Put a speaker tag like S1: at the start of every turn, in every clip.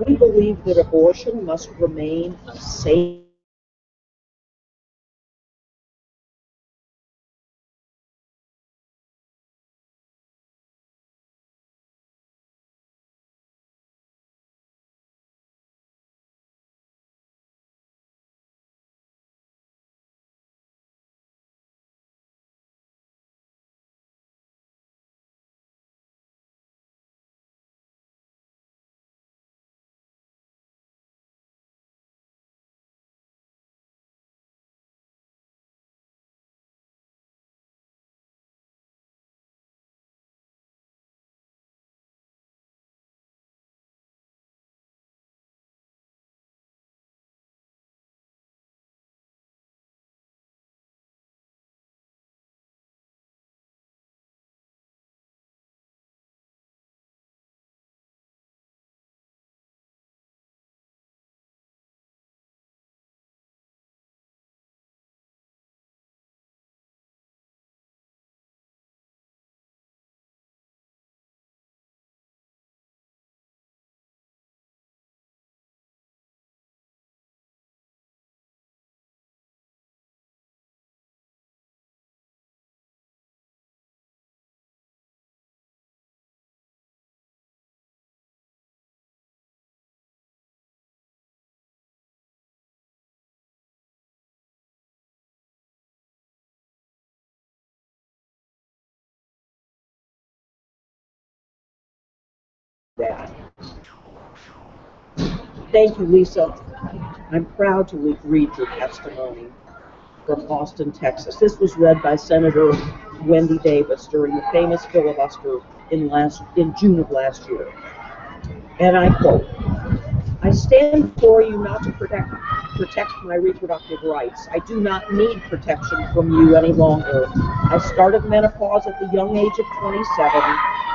S1: We believe that abortion must remain a safe that. Thank you, Lisa. I'm proud to read your testimony from Austin, Texas. This was read by Senator Wendy Davis during the famous filibuster in June of last year. And I quote, "I stand before you not to protect my reproductive rights. I do not need protection from you any longer. I started menopause at the young age of 27,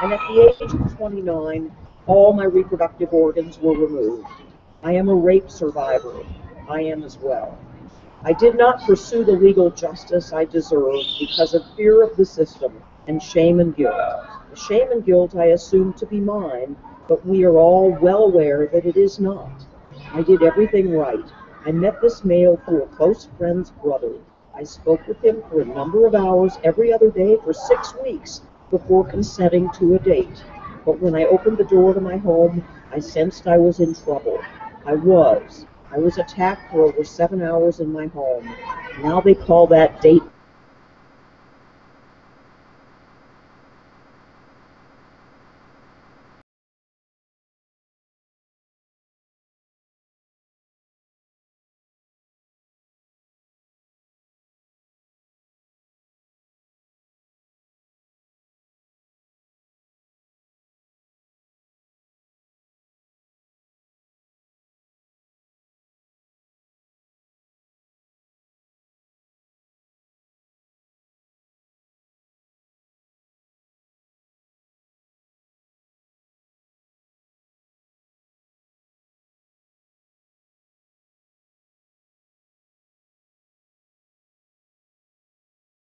S1: and at the age of 29, all my reproductive organs were removed. I am a rape survivor. I am as well. I did not pursue the legal justice I deserved because of fear of the system and shame and guilt. The shame and guilt I assumed to be mine, but we are all well aware that it is not. I did everything right. I met this male through a close friend's brother. I spoke with him for a number of hours every other day for 6 weeks before consenting to a date. But when I opened the door to my home, I sensed I was in trouble. I was attacked for over 7 hours in my home. Now they call that date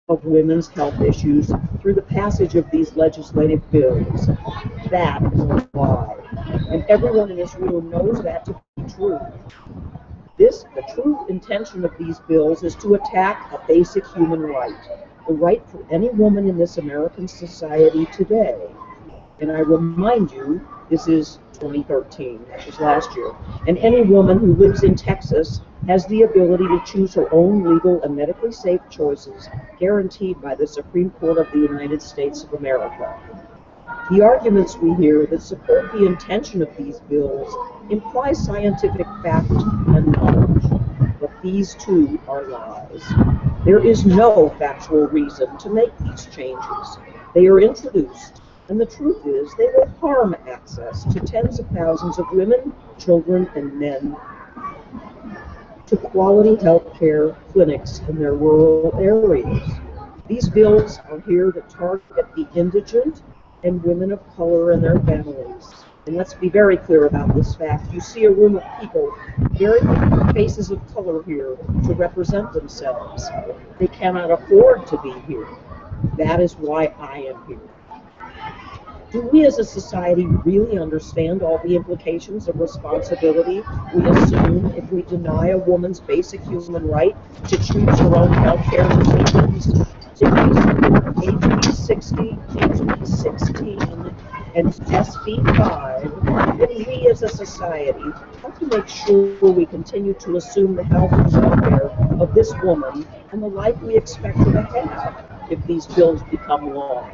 S1: of women's health issues through the passage of these legislative bills. That is a lie. And everyone in this room knows that to be true. The true intention of these bills is to attack a basic human right, the right for any woman in this American society today. And I remind you, this is 2013, that was last year. And any woman who lives in Texas has the ability to choose her own legal and medically safe choices guaranteed by the Supreme Court of the United States of America. The arguments we hear that support the intention of these bills imply scientific fact and knowledge, but these too are lies. There is no factual reason to make these changes. They are introduced, and the truth is they will harm access to tens of thousands of women, children, and men to quality health care clinics in their rural areas. These bills are here to target the indigent and women of color and their families. And let's be very clear about this fact. You see a room of people, very few faces of color here to represent themselves. They cannot afford to be here. That is why I am here. Do we as a society really understand all the implications of responsibility we assume if we deny a woman's basic human right to choose her own health care decisions? So we support HB 60, HB 16, and SB 5, then we as a society have to make sure we continue to assume the health and welfare of this woman and the life we expect her to have if these bills become law.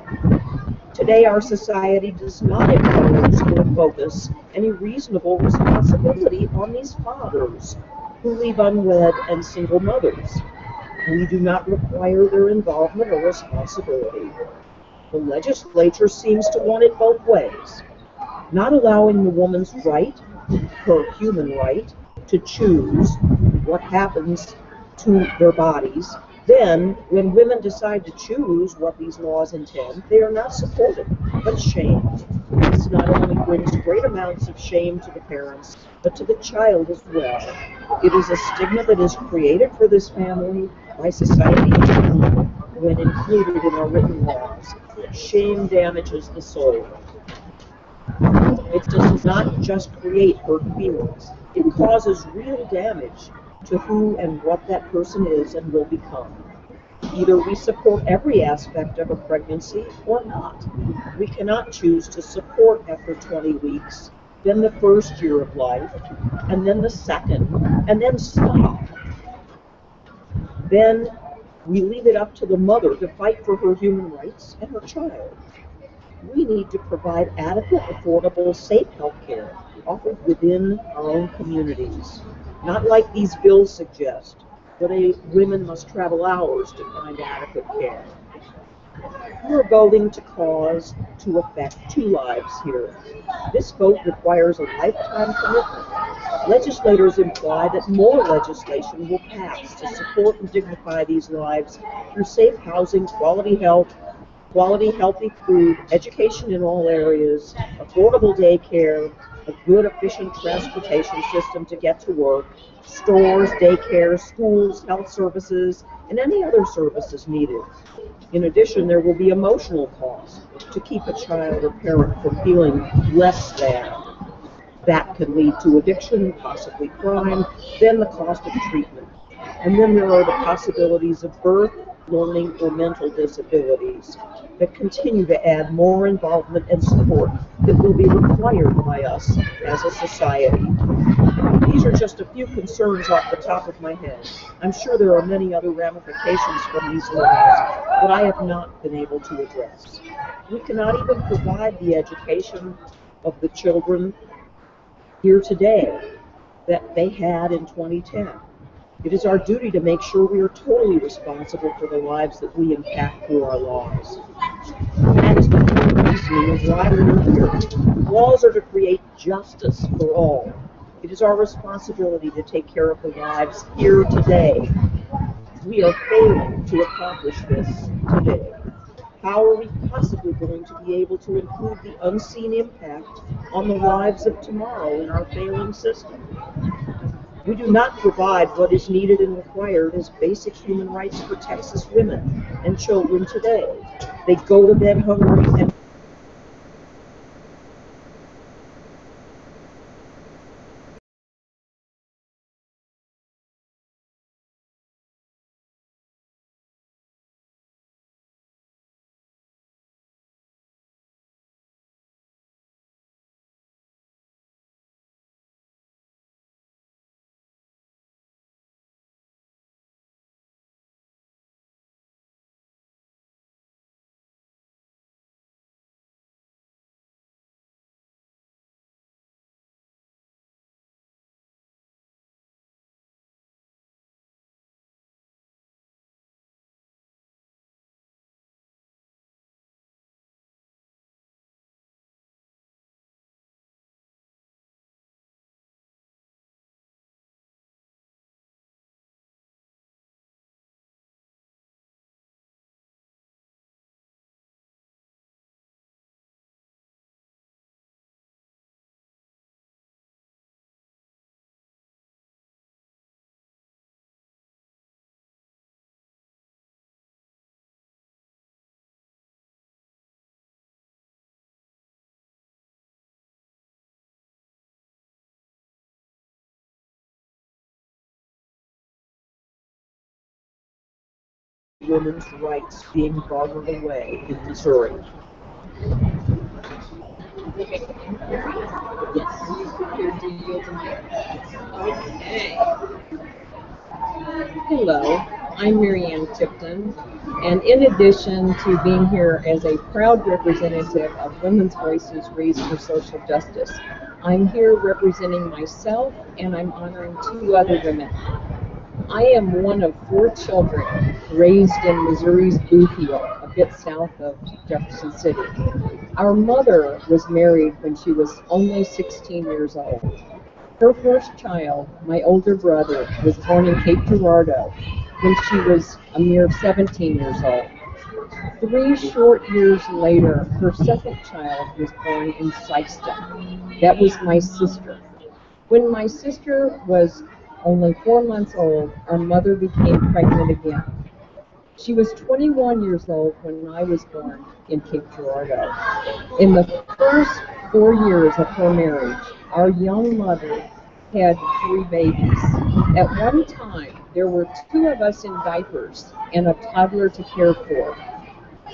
S1: Today, our society does not impose or focus any reasonable responsibility on these fathers who leave unwed and single mothers. We do not require their involvement or responsibility. The legislature seems to want it both ways, not allowing the woman's right, her human right, to choose what happens to their bodies. Then, when women decide to choose what these laws intend, they are not supported, but shamed. This not only brings great amounts of shame to the parents, but to the child as well. It is a stigma that is created for this family by society in general when included in our written laws. Shame damages the soul. It does not just create hurt feelings. It causes real damage to who and what that person is and will become. Either we support every aspect of a pregnancy or not. We cannot choose to support after 20 weeks, then the first year of life, and then the second, and then stop. Then we leave it up to the mother to fight for her human rights and her child. We need to provide adequate, affordable, safe health care offered within our own communities. Not like these bills suggest, where women must travel hours to find adequate care. We're voting to affect two lives here. This vote requires a lifetime commitment. Legislators imply that more legislation will pass to support and dignify these lives through safe housing, quality health, quality, healthy food, education in all areas, affordable daycare, a good, efficient transportation system to get to work, stores, daycare, schools, health services, and any other services needed. In addition, there will be emotional costs to keep a child or parent from feeling less than. That could lead to addiction, possibly crime, then the cost of treatment. And then there are the possibilities of birth, learning, or mental disabilities that continue to add more involvement and support that will be required by us as a society. These are just a few concerns off the top of my head. I'm sure there are many other ramifications from these laws that I have not been able to address. We cannot even provide the education of the children here today that they had in 2010. It is our duty to make sure we are totally responsible for the lives that we impact through our laws. That is the core reasoning of why we're here. Laws are to create justice for all. It is our responsibility to take care of the lives here today. We are failing to accomplish this today. How are we possibly going to be able to include the unseen impact on the lives of tomorrow in our failing system? We do not provide what is needed and required as basic human rights for Texas women and children today. They go to bed hungry and women's rights being bartered away in Missouri.
S2: Okay. Hello, I'm Marianne Tipton, and in addition to being here as a proud representative of women's voices raised for social justice, I'm here representing myself and I'm honoring two other women. I am one of four children raised in Missouri's Blue Heel, a bit south of Jefferson City. Our mother was married when she was only 16 years old. Her first child, my older brother, was born in Cape Girardeau when she was a mere 17 years old. 3 short years later, her second child was born in Sykeston. That was my sister. When my sister was only 4 months old, our mother became pregnant again. She was 21 years old when I was born in Cape Girardeau. In the first 4 years of her marriage, our young mother had 3 babies. At one time, there were 2 of us in diapers and a toddler to care for.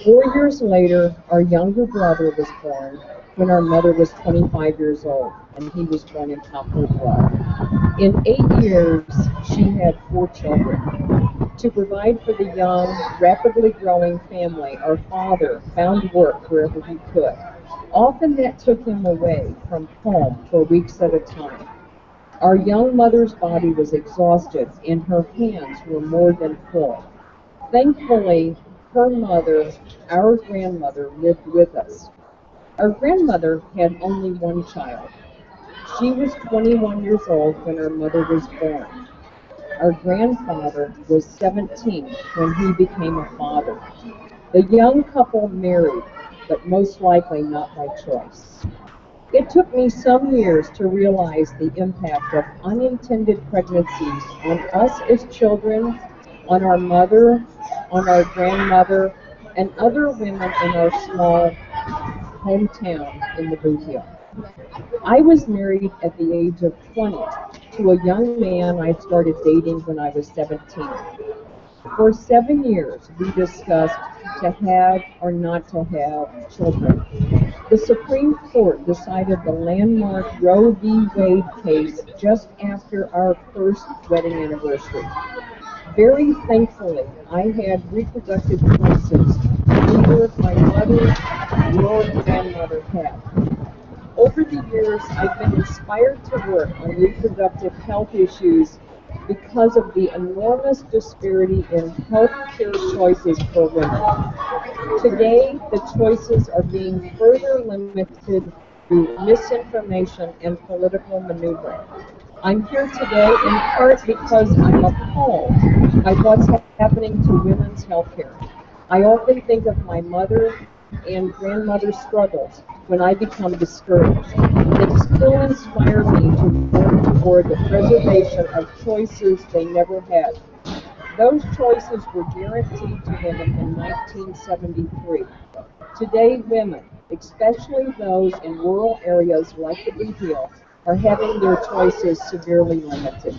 S2: 4 years later, our younger brother was born when our mother was 25 years old, and he was born in Poplar Bluff. In 8 years, she had 4 children. To provide for the young, rapidly growing family, our father found work wherever he could. Often that took him away from home for weeks at a time. Our young mother's body was exhausted, and her hands were more than full. Thankfully, her mother, our grandmother, lived with us. Our grandmother had only one child. She was 21 years old when our mother was born. Our grandfather was 17 when he became a father. The young couple married, but most likely not by choice. It took me some years to realize the impact of unintended pregnancies on us as children, on our mother, on our grandmother, and other women in our small hometown in the Blue Heel. I was married at the age of 20 to a young man I started dating when I was 17. For 7 years, we discussed to have or not to have children. The Supreme Court decided the landmark Roe v. Wade case just after our first wedding anniversary. Very thankfully, I had reproductive choices neither my mother nor grandmother had. Over the years, I've been inspired to work on reproductive health issues because of the enormous disparity in health care choices for women. Today, the choices are being further limited through misinformation and political maneuvering. I'm here today in part because I'm appalled by what's happening to women's health care. I often think of my mother and grandmother's struggles when I become discouraged. They still inspire me to work toward the preservation of choices they never had. Those choices were guaranteed to women in 1973. Today, women, especially those in rural areas like the Blue Heel, are having their choices severely limited.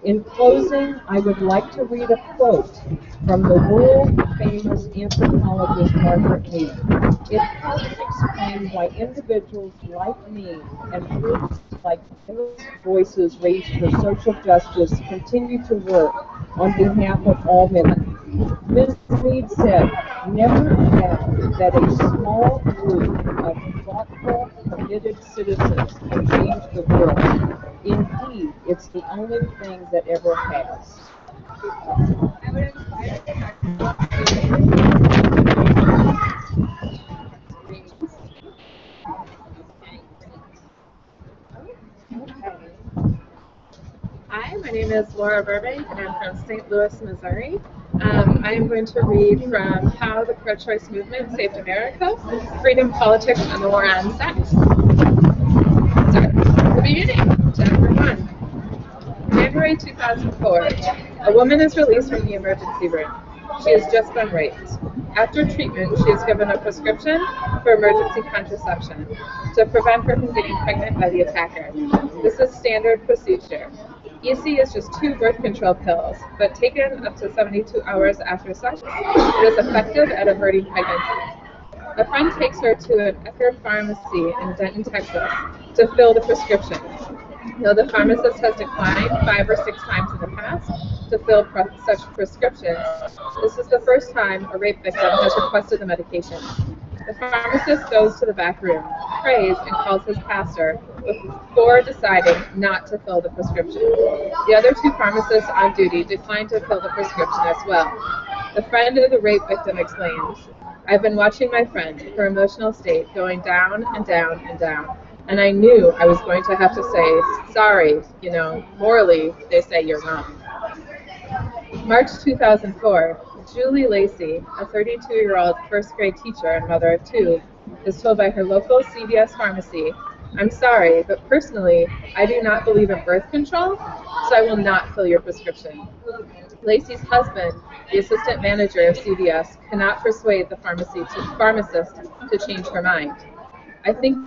S2: In closing, I would like to read a quote from the world-famous anthropologist Margaret Mead. It helps explain why individuals like me and groups like Women's Voices Raised for Social Justice continue to work on behalf of all women. Ms. Mead said, "Never doubt that a small group of thoughtful, committed citizens can change the world. Indeed, it's the only thing that ever has."
S3: Hi, my name is Laura Burbank, and I'm from St. Louis, Missouri. I am going to read from How the Pro-Choice Movement Saved America, Freedom, Politics, and the War on Sex. So, the beginning, Chapter 1. January 2004, a woman is released from the emergency room. She has just been raped. After treatment, she is given a prescription for emergency contraception to prevent her from getting pregnant by the attacker. This is standard procedure. EC is just 2 birth control pills, but taken up to 72 hours after sex, it is effective at averting pregnancy. A friend takes her to an Ecker pharmacy in Denton, Texas, to fill the prescription. Though the pharmacist has declined 5 or 6 times in the past to fill such prescriptions, this is the first time a rape victim has requested the medication. The pharmacist goes to the back room, prays, and calls his pastor before deciding not to fill the prescription. The other 2 pharmacists on duty decline to fill the prescription as well. The friend of the rape victim explains, "I've been watching my friend, her emotional state going down and down and down, and I knew I was going to have to say, sorry, morally, they say you're wrong." March 2004, Julie Lacey, a 32-year-old first-grade teacher and mother of 2, is told by her local CVS pharmacy, "I'm sorry, but personally, I do not believe in birth control, so I will not fill your prescription." Lacey's husband, the assistant manager of CVS, cannot persuade the pharmacist to change her mind. "I think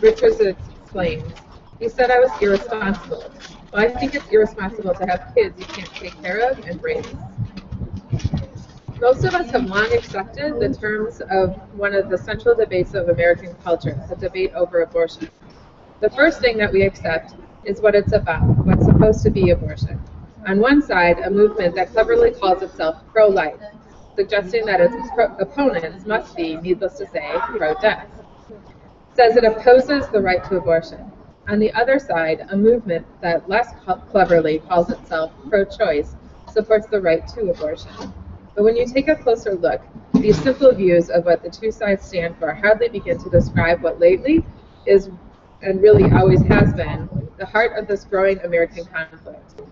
S3: Richards explains, "He said I was irresponsible. Well, I think it's irresponsible to have kids you can't take care of and raise." Most of us have long accepted the terms of one of the central debates of American culture, the debate over abortion. The first thing that we accept is what it's about, what's supposed to be abortion. On one side, a movement that cleverly calls itself pro-life, suggesting that its opponents must be, needless to say, pro-death, says it opposes the right to abortion. On the other side, a movement that less cleverly calls itself pro-choice supports the right to abortion. But when you take a closer look, these simple views of what the two sides stand for hardly begin to describe what lately is, and really always has been, the heart of this growing American conflict.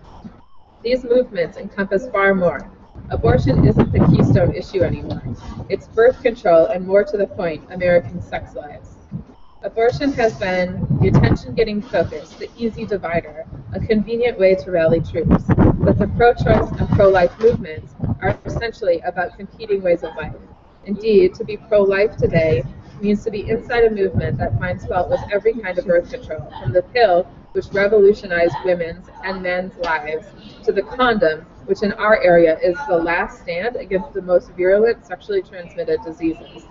S3: These movements encompass far more. Abortion isn't the keystone issue anymore. It's birth control and, more to the point, American sex lives. Abortion has been the attention-getting focus, the easy divider, a convenient way to rally troops. But the pro-choice and pro-life movements are essentially about competing ways of life. Indeed, to be pro-life today means to be inside a movement that finds fault with every kind of birth control, from the pill, which revolutionized women's and men's lives, to the condom, which in our area is the last stand against the most virulent sexually transmitted diseases.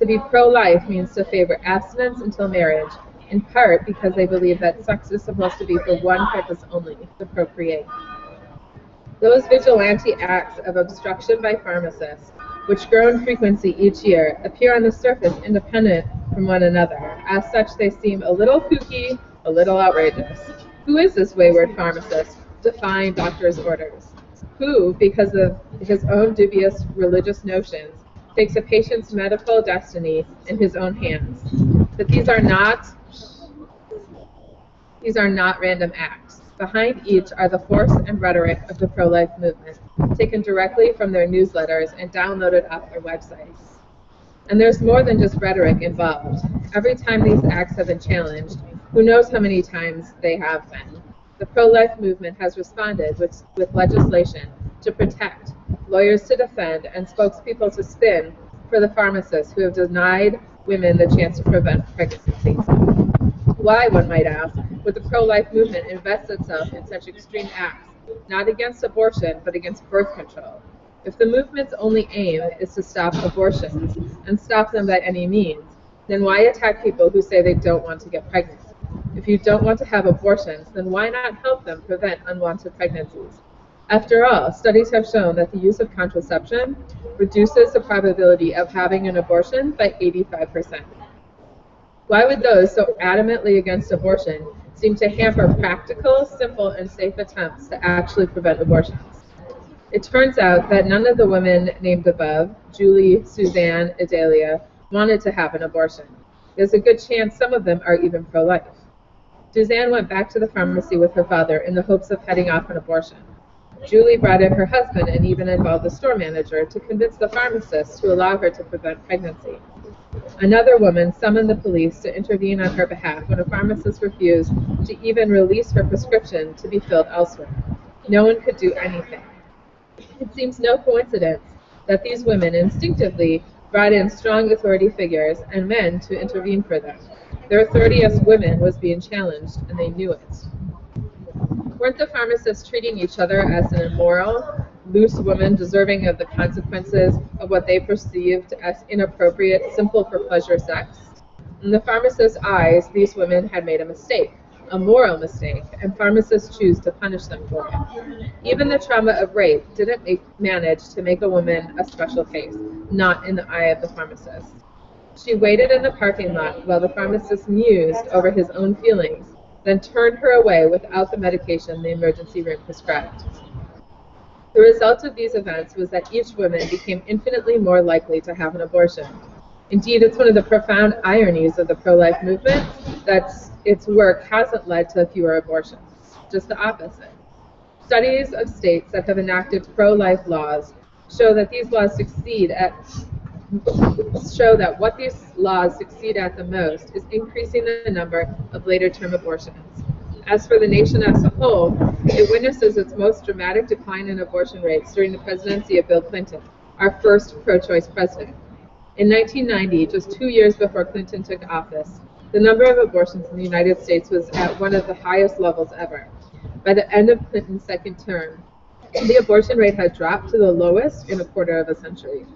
S3: To be pro-life means to favor abstinence until marriage, in part because they believe that sex is supposed to be for one purpose only, to procreate. Those vigilante acts of obstruction by pharmacists, which grow in frequency each year, appear on the surface independent from one another. As such, they seem a little kooky, a little outrageous. Who is this wayward pharmacist, defying doctors' orders? Who, because of his own dubious religious notions, takes a patient's medical destiny in his own hands? But these are not random acts. Behind each are the force and rhetoric of the pro-life movement, taken directly from their newsletters and downloaded off their websites. And there's more than just rhetoric involved. Every time these acts have been challenged, who knows how many times they have been, the pro-life movement has responded with legislation to protect, lawyers to defend, and spokespeople to spin for the pharmacists who have denied women the chance to prevent pregnancy. Why, one might ask, would the pro-life movement invest itself in such extreme acts, not against abortion, but against birth control? If the movement's only aim is to stop abortions, and stop them by any means, then why attack people who say they don't want to get pregnant? If you don't want to have abortions, then why not help them prevent unwanted pregnancies? After all, studies have shown that the use of contraception reduces the probability of having an abortion by 85%. Why would those so adamantly against abortion seem to hamper practical, simple, and safe attempts to actually prevent abortions? It turns out that none of the women named above, Julie, Suzanne, Adelia, wanted to have an abortion. There's a good chance some of them are even pro-life. Suzanne went back to the pharmacy with her father in the hopes of heading off an abortion. Julie brought in her husband and even involved the store manager to convince the pharmacist to allow her to prevent pregnancy. Another woman summoned the police to intervene on her behalf when a pharmacist refused to even release her prescription to be filled elsewhere. No one could do anything. It seems no coincidence that these women instinctively brought in strong authority figures and men to intervene for them. Their authority as women was being challenged, and they knew it. Weren't the pharmacists treating each other as an immoral, loose woman deserving of the consequences of what they perceived as inappropriate, simple-for-pleasure sex? In the pharmacist's eyes, these women had made a mistake, a moral mistake, and pharmacists choose to punish them for it. Even the trauma of rape didn't manage to make a woman a special case, not in the eye of the pharmacist. She waited in the parking lot while the pharmacist mused over his own feelings, then turned her away without the medication the emergency room prescribed. The result of these events was that each woman became infinitely more likely to have an abortion. Indeed, it's one of the profound ironies of the pro-life movement that its work hasn't led to fewer abortions, just the opposite. Studies of states that have enacted pro-life laws show that what these laws succeed at the most is increasing the number of later-term abortions. As for the nation as a whole, it witnesses its most dramatic decline in abortion rates during the presidency of Bill Clinton, our first pro-choice president. In 1990, just 2 years before Clinton took office, the number of abortions in the United States was at one of the highest levels ever. By the end of Clinton's second term, the abortion rate had dropped to the lowest in a quarter of a century.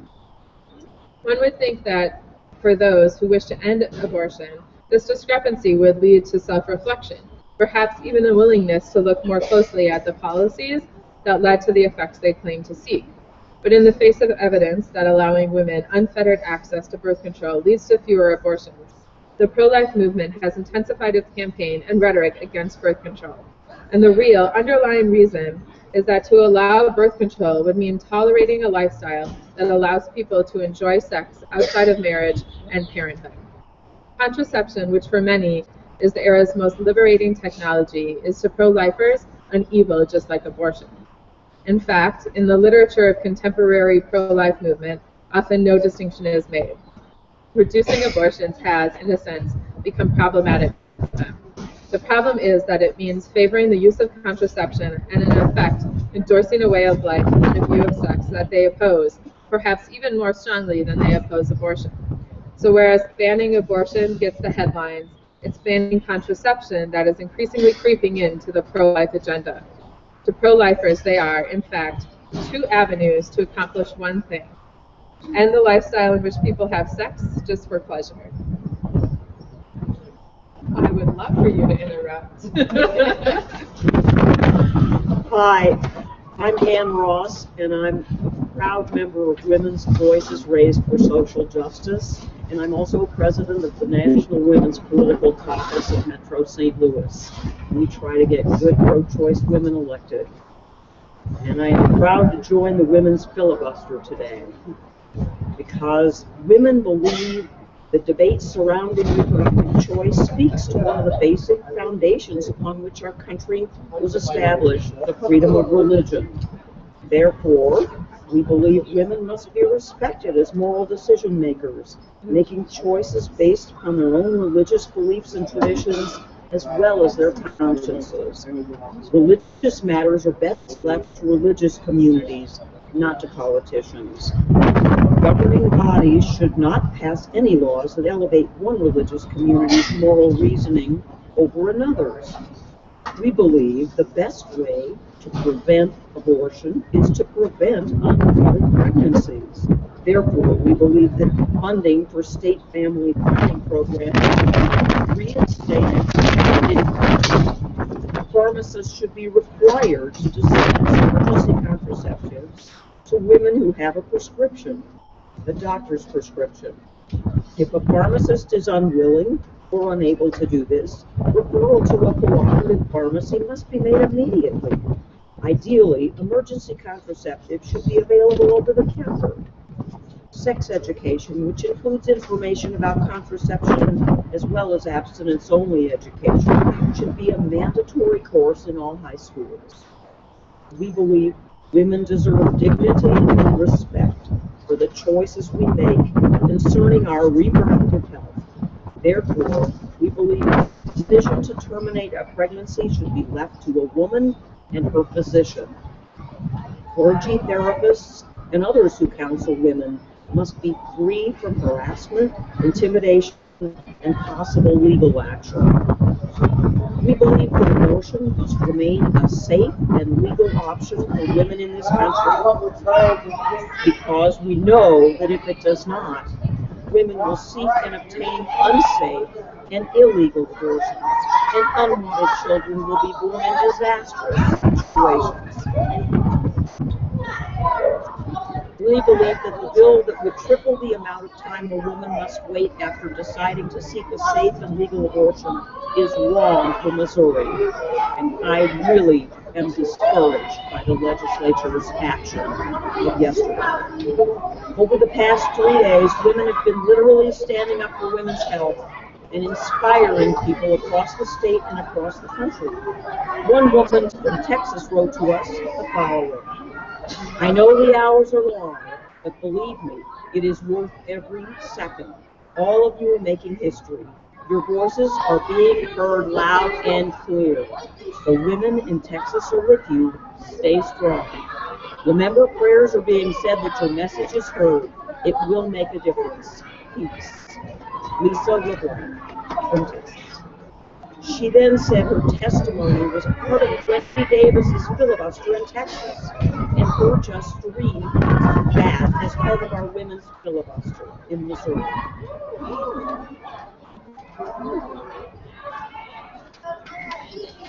S3: One would think that for those who wish to end abortion, this discrepancy would lead to self-reflection, perhaps even a willingness to look more closely at the policies that led to the effects they claim to seek. But in the face of evidence that allowing women unfettered access to birth control leads to fewer abortions, the pro-life movement has intensified its campaign and rhetoric against birth control. And the real underlying reason is that to allow birth control would mean tolerating a lifestyle that allows people to enjoy sex outside of marriage and parenthood. Contraception, which for many is the era's most liberating technology, is to pro-lifers an evil just like abortion. In fact, in the literature of contemporary pro-life movement, often no distinction is made. Reducing abortions has, in a sense, become problematic for them. The problem is that it means favoring the use of contraception and, in effect, endorsing a way of life and a view of sex that they oppose, perhaps even more strongly than they oppose abortion. So whereas banning abortion gets the headlines, it's banning contraception that is increasingly creeping into the pro-life agenda. To pro-lifers, they are, in fact, two avenues to accomplish one thing: end the lifestyle in which people have sex just for pleasure. I would love for you to interrupt.
S1: Hi, I'm Ann Ross, and I'm a proud member of Women's Voices Raised for Social Justice, and I'm also president of the National Women's Political Caucus of Metro St. Louis. We try to get good pro-choice women elected. And I am proud to join the Women's Filibuster today, because women believe the debate surrounding reproductive choice speaks to one of the basic foundations upon which our country was established, the freedom of religion. Therefore, we believe women must be respected as moral decision makers, making choices based on their own religious beliefs and traditions, as well as their consciences. Religious matters are best left to religious communities, not to politicians. governing bodies should not pass any laws that elevate one religious community's moral reasoning over another's. We believe the best way to prevent abortion is to prevent unwanted pregnancies. Therefore, we believe that funding for state family planning programs should be reinstated. Pharmacists should be required to dispense emergency contraceptives to women who have a prescription, the doctor's prescription. If a pharmacist is unwilling or unable to do this, referral to a cooperative pharmacy must be made immediately. Ideally, emergency contraceptives should be available over the counter. Sex education, which includes information about contraception as well as abstinence-only education, should be a mandatory course in all high schools. We believe women deserve dignity and respect for the choices we make concerning our reproductive health. Therefore, we believe the decision to terminate a pregnancy should be left to a woman and her physician. Clergy, therapists, and others who counsel women must be free from harassment, intimidation, and possible legal action. We believe that abortion must remain a safe and legal option for women in this country because we know that if it does not, women will seek and obtain unsafe and illegal abortions, and unwanted children will be born in disastrous situations. We believe that the bill that would triple the amount of time a woman must wait after deciding to seek a safe and legal abortion is wrong for Missouri, and I really am discouraged by the legislature's action of yesterday. Over the past 3 days, women have been literally standing up for women's health and inspiring people across the state and across the country. One woman from Texas wrote to us the following: "I know the hours are long, but believe me, it is worth every second. All of you are making history. Your voices are being heard loud and clear. The women in Texas are with you. Stay strong. Remember, prayers are being said that your message is heard. It will make a difference. Peace." Lisa LeBlanc from Texas. She then said her testimony was part of Wendy Davis's filibuster in Texas, and her just read that as part of our women's filibuster in Missouri.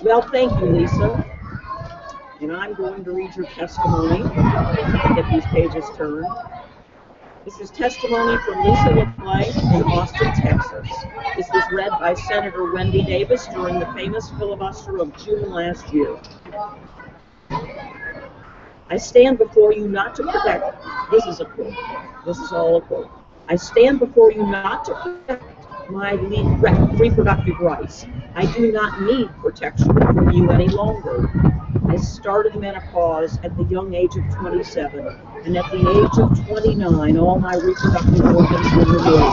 S1: Well, thank you, Lisa. And I'm going to read your testimony. Get these pages turned. This is testimony from Lisa LeBlanc in Austin, Texas. This was read by Senator Wendy Davis during the famous filibuster of June last year. I stand before you not to protect, this is a quote, this is all a quote. I stand before you not to protect my reproductive rights. I do not need protection from you any longer. I started menopause at the young age of 27, and at the age of 29, all my reproductive organs were removed.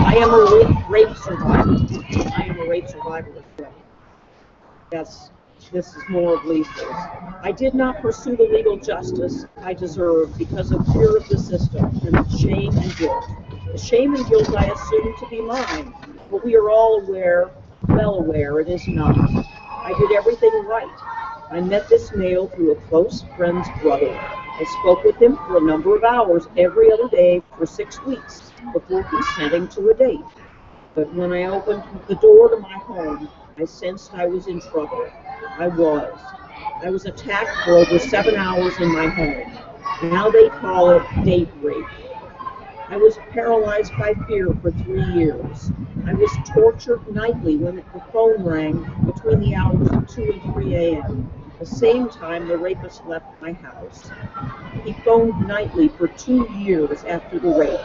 S1: I am a rape survivor. I am a rape survivor as well. Yes, this is more of Lisa's. I did not pursue the legal justice I deserved because of fear of the system and of shame and guilt. The shame and guilt I assumed to be mine, but we are all aware, well aware, it is not. I did everything right. I met this male through a close friend's brother. I spoke with him for a number of hours every other day for 6 weeks before consenting to a date. But when I opened the door to my home, I sensed I was in trouble. I was attacked for over 7 hours in my home. Now they call it date rape. I was paralyzed by fear for 3 years. I was tortured nightly when the phone rang between the hours of 2 and 3 a.m., the same time the rapist left my house. He phoned nightly for 2 years after the rape.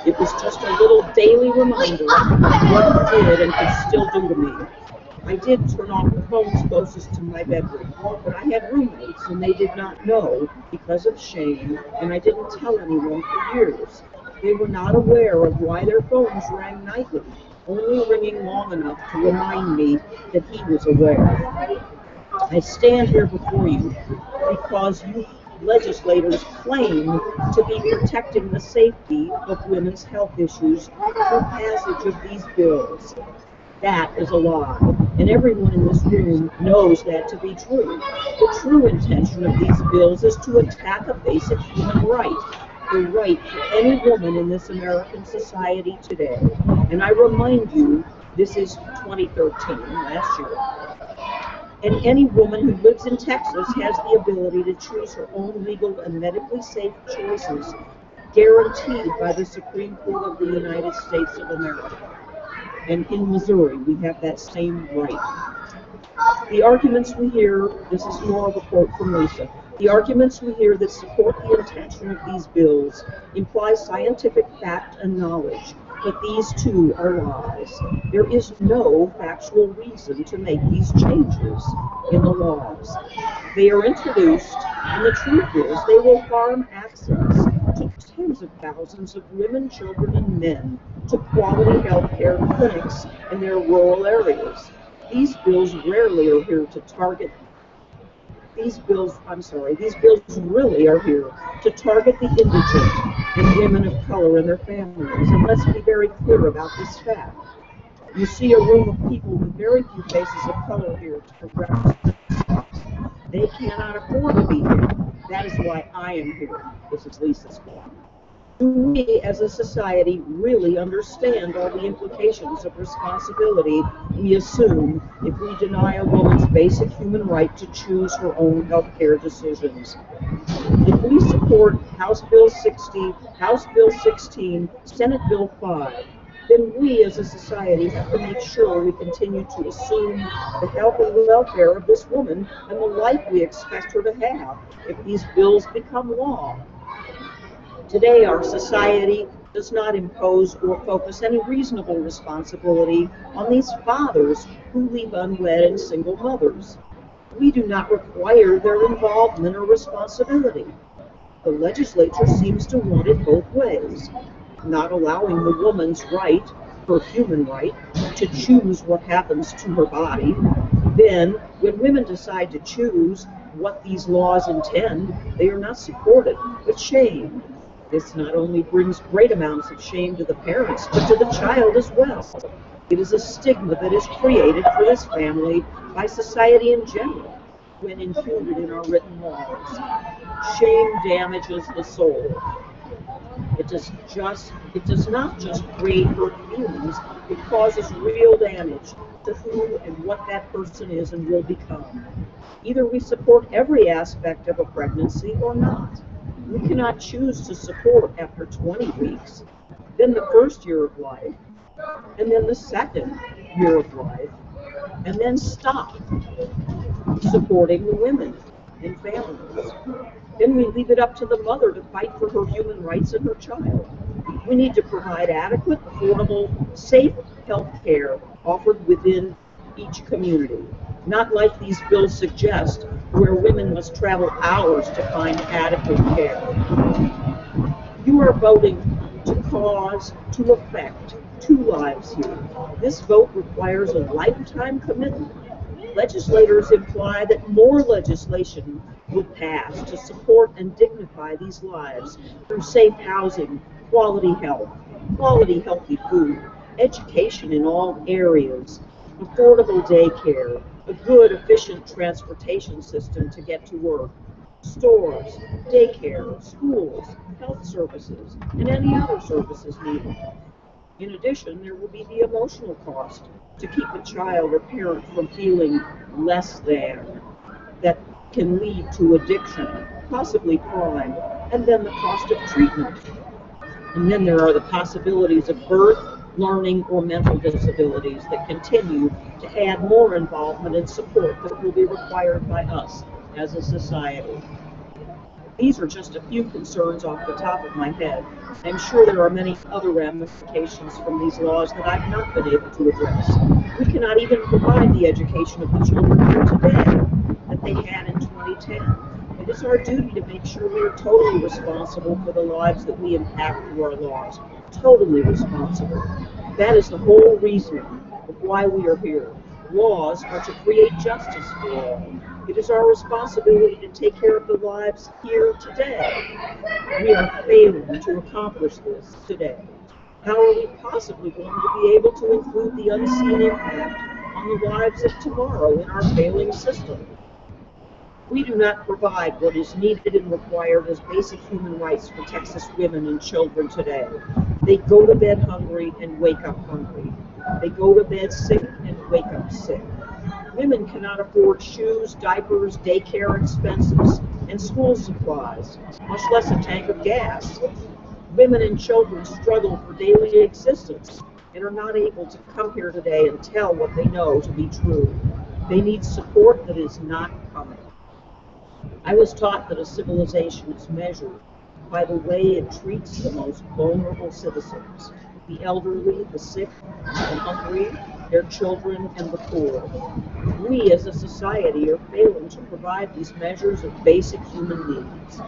S1: It was just a little daily reminder of what he did and could still do to me. I did turn off the phones closest to my bedroom, but I had roommates and they did not know because of shame, and I didn't tell anyone for years. They were not aware of why their phones rang nightly, only ringing long enough to remind me that he was aware. I stand here before you because you legislators claim to be protecting the safety of women's health issues through passage of these bills. That is a lie, and everyone in this room knows that to be true. The true intention of these bills is to attack a basic human right, the right for any woman in this American society today. And I remind you, this is 2013, last year. And any woman who lives in Texas has the ability to choose her own legal and medically safe choices, guaranteed by the Supreme Court of the United States of America. And in Missouri, we have that same right. The arguments we hear, this is more of a quote from Lisa, the arguments we hear that support the intention of these bills imply scientific fact and knowledge, but these too are lies. There is no factual reason to make these changes in the laws. They are introduced, and the truth is they will harm access to tens of thousands of women, children, and men to quality health care clinics in their rural areas. These bills rarely are here to target these bills really are here to target the indigent and women of color and their families. And let's be very clear about this fact. You see a room of people with very few faces of color here to represent. They cannot afford to be here. That is why I am here. This is Lisa's point. Do we as a society really understand all the implications of responsibility we assume if we deny a woman's basic human right to choose her own health care decisions? If we support House Bill 60, House Bill 16, Senate Bill 5, then we as a society have to make sure we continue to assume the health and welfare of this woman and the life we expect her to have if these bills become law. Today, our society does not impose or focus any reasonable responsibility on these fathers who leave unwed and single mothers. We do not require their involvement or responsibility. The legislature seems to want it both ways, not allowing the woman's right, her human right, to choose what happens to her body. Then, when women decide to choose what these laws intend, they are not supported, but shamed. This not only brings great amounts of shame to the parents, but to the child as well. It is a stigma that is created for this family by society in general when included in our written laws. Shame damages the soul. It does not just create hurt feelings, it causes real damage to who and what that person is and will become. Either we support every aspect of a pregnancy or not. We cannot choose to support after 20 weeks, then the first year of life, and then the second year of life, and then stop supporting the women and families. Then we leave it up to the mother to fight for her human rights and her child. We need to provide adequate, affordable, safe health care offered within each community, not like these bills suggest, where women must travel hours to find adequate care. You are voting to cause, to affect 2 lives here. This vote requires a lifetime commitment. Legislators imply that more legislation will pass to support and dignify these lives through safe housing, quality health, quality healthy food, education in all areas, affordable daycare, a good, efficient transportation system to get to work, stores, daycare, schools, health services, and any other services needed. In addition, there will be the emotional cost to keep a child or parent from feeling less than, that can lead to addiction, possibly crime, and then the cost of treatment. And then there are the possibilities of birth, learning, or mental disabilities that continue to add more involvement and support that will be required by us as a society. These are just a few concerns off the top of my head. I'm sure there are many other ramifications from these laws that I've not been able to address. We cannot even provide the education of the children here today that they had in 2010. It is our duty to make sure we are totally responsible for the lives that we impact through our laws. Totally responsible. That is the whole reason of why we are here. Laws are to create justice for all. It is our responsibility to take care of the lives here today. We are failing to accomplish this today. How are we possibly going to be able to include the unseen impact on the lives of tomorrow in our failing system? We do not provide what is needed and required as basic human rights for Texas women and children today. They go to bed hungry and wake up hungry. They go to bed sick and wake up sick. Women cannot afford shoes, diapers, daycare expenses, and school supplies, much less a tank of gas. Women and children struggle for daily existence and are not able to come here today and tell what they know to be true. They need support that is not coming. I was taught that a civilization is measured by the way it treats the most vulnerable citizens, the elderly, the sick, the hungry, their children, and the poor. We as a society are failing to provide these measures of basic human needs.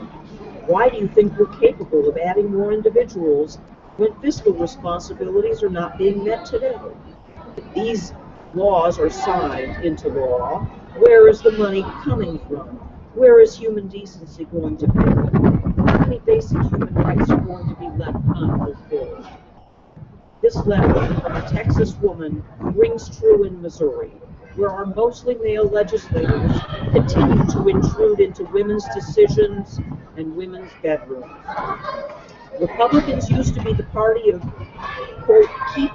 S1: Why do you think we're capable of adding more individuals when fiscal responsibilities are not being met today? If these laws are signed into law, where is the money coming from? Where is human decency going to be? How many basic human rights are going to be left unfulfilled? This letter from a Texas woman rings true in Missouri, where our mostly male legislators continue to intrude into women's decisions and women's bedrooms. Republicans used to be the party of, quote, keep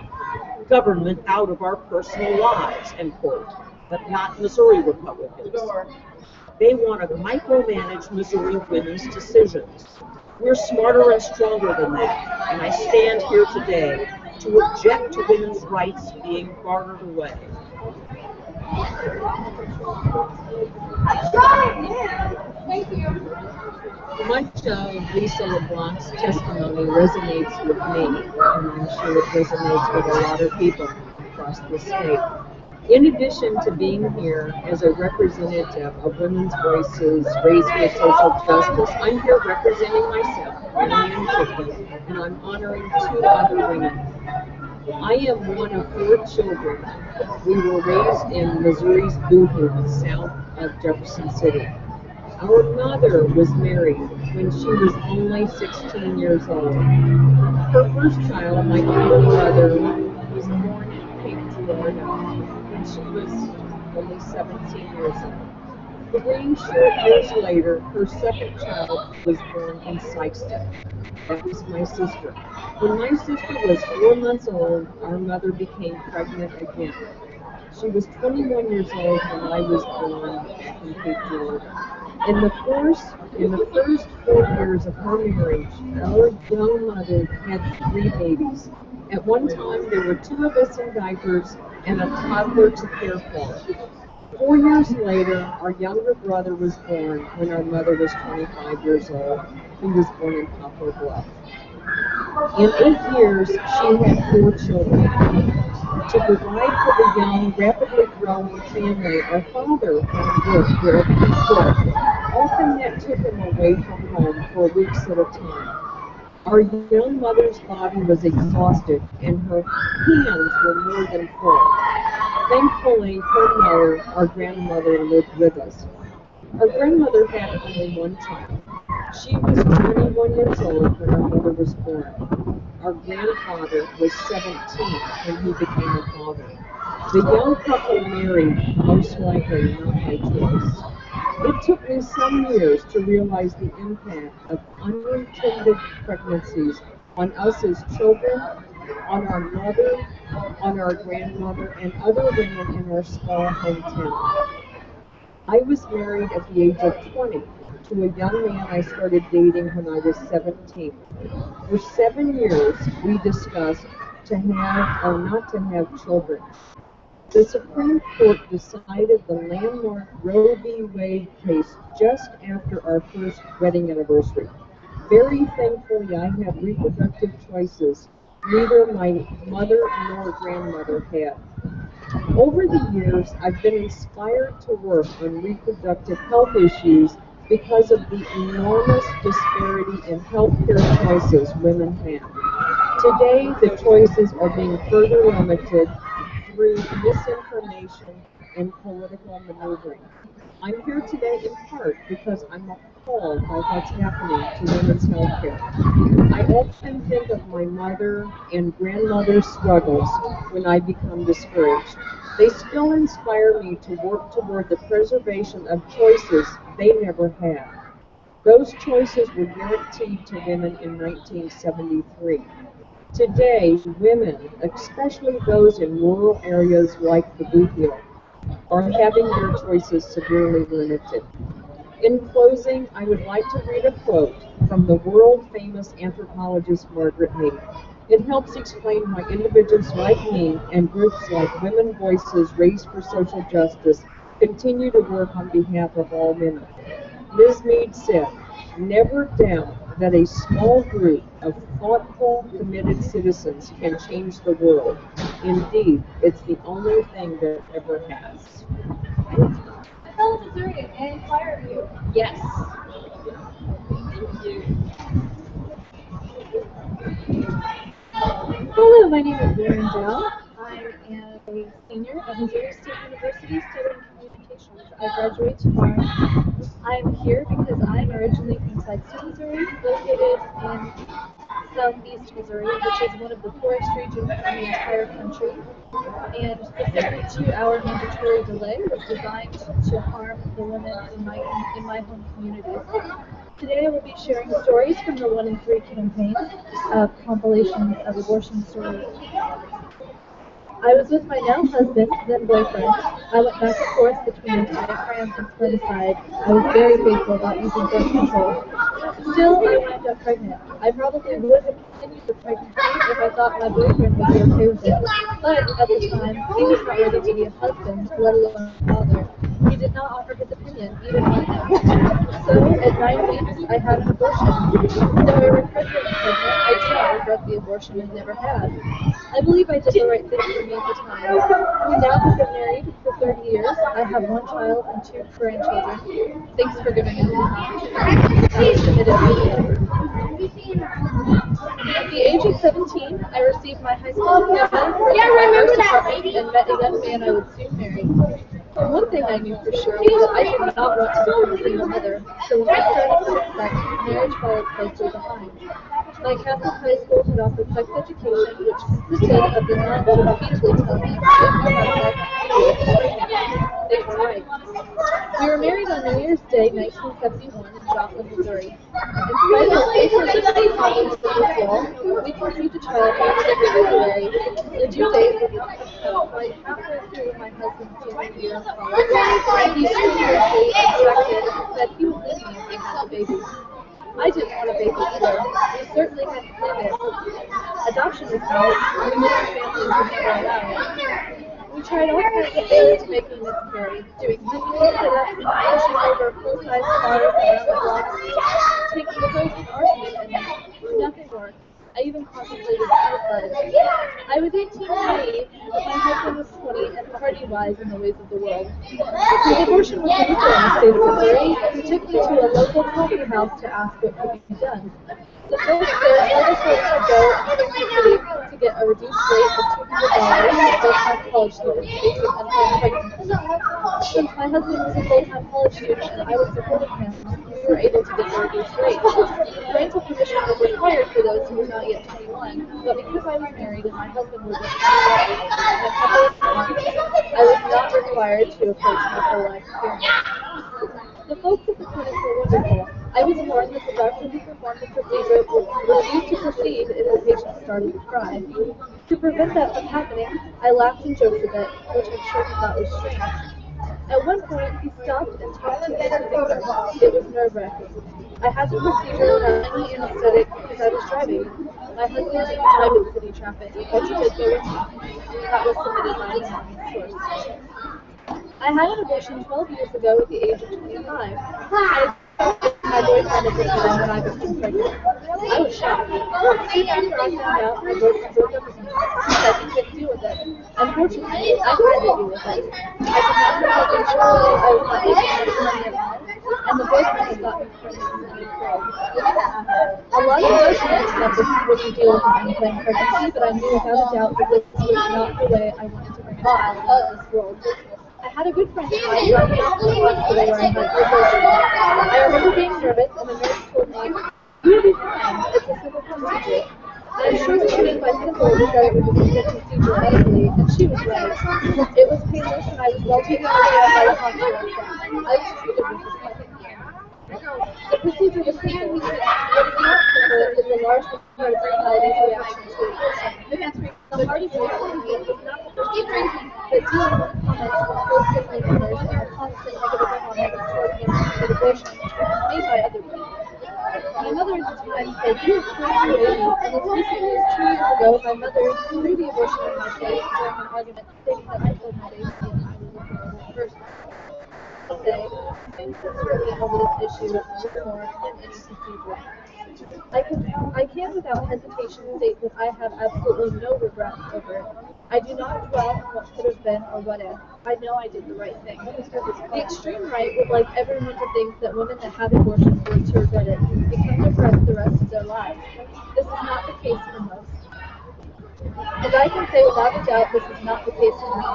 S1: government out of our personal lives, end quote, but not Missouri Republicans. They want to micromanage Missouri women's decisions. We're smarter and stronger than that, and I stand here today to object to women's rights being bartered away.
S2: Thank you. Much of Lisa LeBlanc's testimony resonates with me, and I'm sure it resonates with a lot of people across the state. In addition to being here as a representative of women's voices raised for social justice, I'm here representing myself, Marianne Tipton, and I'm honoring two other women. I am one of four children. We were raised in Missouri's Blue Hills, south of Jefferson City. Our mother was married when she was only 16 years old. Her first child, my younger brother, was born in Cape, Florida, when she was only 17 years old. 3 short years later, her second child was born in Sykeston. That was my sister. When my sister was 4 months old, our mother became pregnant again. She was 21 years old when I was born in Cape, Florida. In the first 4 years of her marriage, our young mother had 3 babies. At one time, there were 2 of us in diapers and a toddler to care for. 4 years later, our younger brother was born when our mother was 25 years old. He was born in Poplar Bluff. In 8 years, she had 4 children. To provide for the young, rapidly growing family, our father found work wherever he could. Often that took him away from home for weeks at a time. Our young mother's body was exhausted, and her hands were more than full. Thankfully, her mother, our grandmother, lived with us. Our grandmother had only 1 child. She was 21 years old when our mother was born. Our grandfather was 17 when he became a father. The young couple married, most likely not by choice. It took me some years to realize the impact of unintended pregnancies on us as children, on our mother, on our grandmother, and other women in our small hometown. I was married at the age of 20 to a young man I started dating when I was 17. For 7 years, we discussed to have or not to have children. The Supreme Court decided the landmark Roe v. Wade case just after our first wedding anniversary. Very thankfully, I have reproductive choices neither my mother nor grandmother had. Over the years, I've been inspired to work on reproductive health issues because of the enormous disparity in healthcare choices women have. Today, the choices are being further limited through misinformation and political maneuvering. I'm here today in part because I'm appalled by what's happening to women's health care. I often think of my mother and grandmother's struggles when I become discouraged. They still inspire me to work toward the preservation of choices they never had. Those choices were guaranteed to women in 1973. Today, women, especially those in rural areas like the Blue Hill, are having their choices severely limited. In closing, I would like to read a quote from the world-famous anthropologist Margaret Mead. It helps explain why individuals like me and groups like Women Voices Raised for Social Justice continue to work on behalf of all women. Ms. Mead said, "Never doubt that a small group of thoughtful, committed citizens can change the world. Indeed, it's the only thing that ever has."
S4: Tell Missouri and inspire you.
S2: Yes.
S4: Hello, my name is Lauren Dow. I am a senior at Missouri State University studying communications. I graduate tomorrow. I'm here because I'm originally from Sykeston, Missouri, located in southeast Missouri, which is one of the poorest regions in the entire country. And the 72-hour mandatory delay was designed to harm the women in my home communities. Today I will be sharing stories from the 1 in 3 campaign, a compilation of abortion stories. I was with my now husband, then boyfriend. I went back and forth between diaphragm and spermicide. I was very faithful about using birth control. Still, I wound up pregnant. I probably would have continued the pregnancy if I thought my boyfriend would be okay with it. But at the time, he was not ready to be a husband, let alone a father. He did not offer his opinion, even right now. So, at 9 weeks, I had an abortion. Though I regret being pregnant, I do not regret the abortion and never had. I believe I did the right thing for me at the time. We now have been married for 30 years. I have 1 child and 2 grandchildren. Thanks for giving us this opportunity. I was committed to the At the age of 17, I received my high school diploma, rented my first apartment, and met a young man I would soon marry. One thing I knew for sure was that I did not want to become a single mother, so when I started to sex, marriage followed closely behind. My Catholic high school had offered sex education, which consisted of the nuns repeatedly telling us if you have sex, you will be pregnant. They were right. We were married on New Year's Day, 1971, in Joplin, Missouri. In spite of faithfully problems with this wall, we conceived a child named February. The due date was like halfway through my husband's senior year of college. He strenuously objected and said he would leave me if we had the baby. I didn't want a baby either. We certainly hadn't planned it. Adoption was out, and most families would never allow it. We tried all kinds of things to make me miscarry, doing simple sit-ups, pushing over full-size cars around the block, taking pills with arsenic, and nothing worked. I even contemplated suicide. I was 18 and naive, but my husband was 20 and already wise in the ways of the world. Since abortion was legal in the state of Missouri, he took me to a local coffee house to ask what could be done. The folks there told us where we could go and the city to get a reduced rate of $200 for full-time college students facing unplanned pregnancy. Since my husband was a full-time college student and I was supporting him, we were able to get the reduced rate. Parental permission was required for those who were not yet 21, but because I was married and my husband was a in a couple of months, I was not required to approach my pro-life parents. The folks at the clinic were wonderful. I was warned that the doctor who performed the procedure would refuse to proceed if the patient started to cry. To prevent that from happening, I laughed and joked a bit, which I'm sure he thought was strange. At one point, he stopped and talked to me together. It was nerve-wracking. I had the procedure without any anesthetic because I was driving. My husband didn't drive in city traffic, but he did go with me. That was submitted by an anonymous source. I had an abortion 12 years ago at the age of 25. My boyfriend at the time when I became pregnant. I was shocked. Soon after I found out, my boyfriend broke up with me. He said he couldn't deal with it. Unfortunately, I couldn't deal with it. I did not have health insurance, I was not making much money at all, and the boyfriend had got me pregnant with an unemployed. A lot of emotions that would be deal with an unplanned pregnancy, but I knew without a doubt that this was not the way I wanted to bring a child into this world. I had a good friend of mine drop me off at the hospital where I had the abortion. I remember being nervous, and the nurse told me, "You'll be fine. It's a simple procedure." I'm sure what she meant by simple was that it was a simple procedure medically, and she was right. It was painless, and I was well taken care of by the hospital staff. I was treated with respect. The procedure was simple. What is not simple is the large part of society's reaction to abortion. The hardest part for me was not the procedure, but dealing with the comments from close family members and the constant negative comments toward women abortion made by other people. My mother at the time said, "You are crazy lady," and as recently as 2 years ago, my mother threw the abortion in my face during an argument, stating that I killed my baby and I was a horrible person. Say, things concern me over this issue more than any procedure. I can without hesitation state that I have absolutely no regrets over it. I do not dwell on what could have been or what if. I know I did the right thing. The extreme right would like everyone to think that women that have abortions live to regret it, become depressed the rest of their lives. This is not the case for most. And I can say without a doubt this is not the case for me.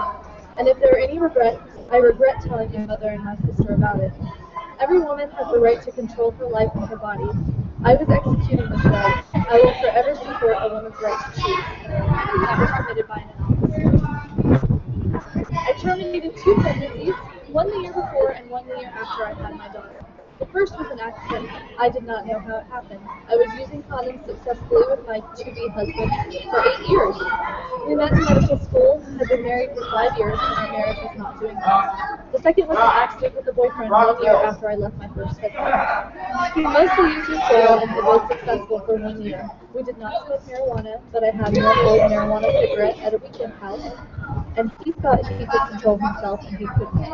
S4: And if there are any regrets, I regret telling my mother and my sister about it. Every woman has the right to control her life and her body. I was executing this right. I will forever support a woman's right to choose. That was submitted by an anonymous. I terminated 2 pregnancies, one the year before and one the year after I had my daughter. The first was an accident. I did not know how it happened. I was using condoms successfully with my to-be husband for 8 years. We met in medical school, had been married for 5 years, and our marriage was not doing well. The second was an accident with a boyfriend 1 year after I left my first husband. He mostly used his oil and had been successful for 1 year. We did not smoke marijuana, but I had one old marijuana cigarette at a weekend house, and he thought he could control himself, and he couldn't.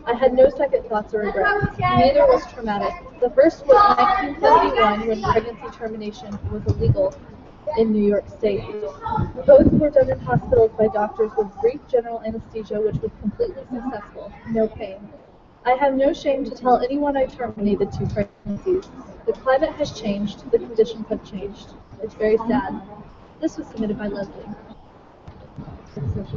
S4: I had no second thoughts or regrets. Neither was traumatic. The first was 1971 when pregnancy termination was illegal in New York State. Both were done in hospitals by doctors with brief general anesthesia, which was completely successful. No pain. I have no shame to tell anyone I terminated 2 pregnancies. The climate has changed. The conditions have changed. It's very sad. This was submitted by Leslie.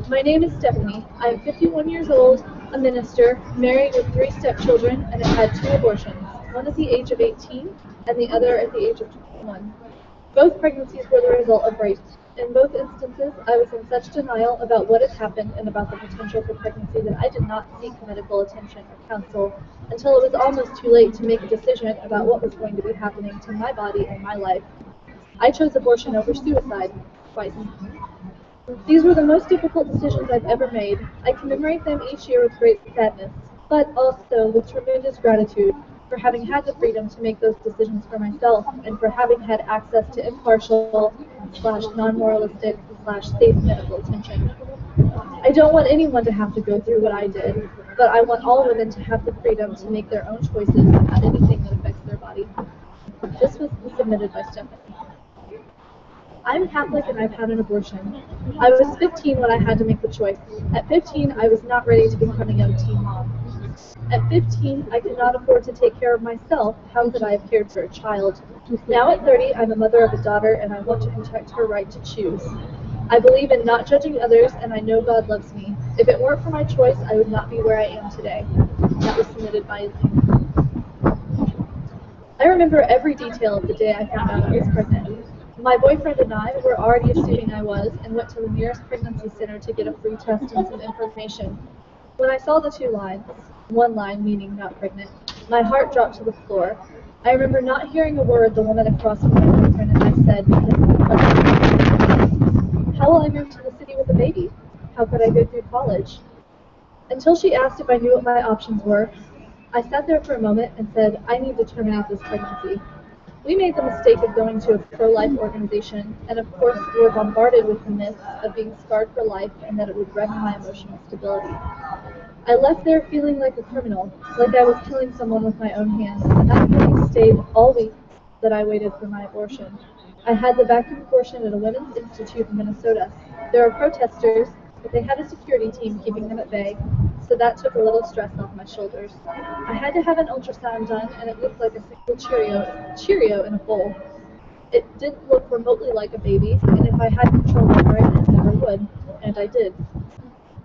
S4: My name is Stephanie. I am 51 years old, a minister, married with 3 stepchildren, and have had 2 abortions, one at the age of 18 and the other at the age of 21. Both pregnancies were the result of rape. In both instances, I was in such denial about what had happened and about the potential for pregnancy that I did not seek medical attention or counsel until it was almost too late to make a decision about what was going to be happening to my body and my life. I chose abortion over suicide, twice. These were the most difficult decisions I've ever made. I commemorate them each year with great sadness, but also with tremendous gratitude for having had the freedom to make those decisions for myself and for having had access to impartial / non-moralistic / safe medical attention. I don't want anyone to have to go through what I did, but I want all women to have the freedom to make their own choices about anything that affects their body. This was submitted by Stephanie. I'm Catholic and I've had an abortion. I was 15 when I had to make the choice. At 15, I was not ready to become a young teen mom. At 15, I could not afford to take care of myself. How could I have cared for a child? Now at 30, I'm a mother of a daughter and I want to protect her right to choose. I believe in not judging others and I know God loves me. If it weren't for my choice, I would not be where I am today. That was submitted by Elaine. I remember every detail of the day I found out I was pregnant. My boyfriend and I were already assuming I was and went to the nearest pregnancy center to get a free test and some information. When I saw the 2 lines, one line meaning not pregnant, my heart dropped to the floor. I remember not hearing a word the woman across from my boyfriend and I said, "How will I move to the city with a baby? How could I go through college?" Until she asked if I knew what my options were, I sat there for a moment and said, "I need to terminate this pregnancy." We made the mistake of going to a pro-life organization, and of course we were bombarded with the myths of being scarred for life and that it would wreck my emotional stability. I left there feeling like a criminal, like I was killing someone with my own hands, and that feeling stayed all week that I waited for my abortion. I had the vacuum abortion at a women's institute in Minnesota. There were protesters, but they had a security team keeping them at bay, so that took a little stress off my shoulders. I had to have an ultrasound done, and it looked like a single Cheerio in a bowl. It didn't look remotely like a baby, and if I had control over it, it never would, and I did.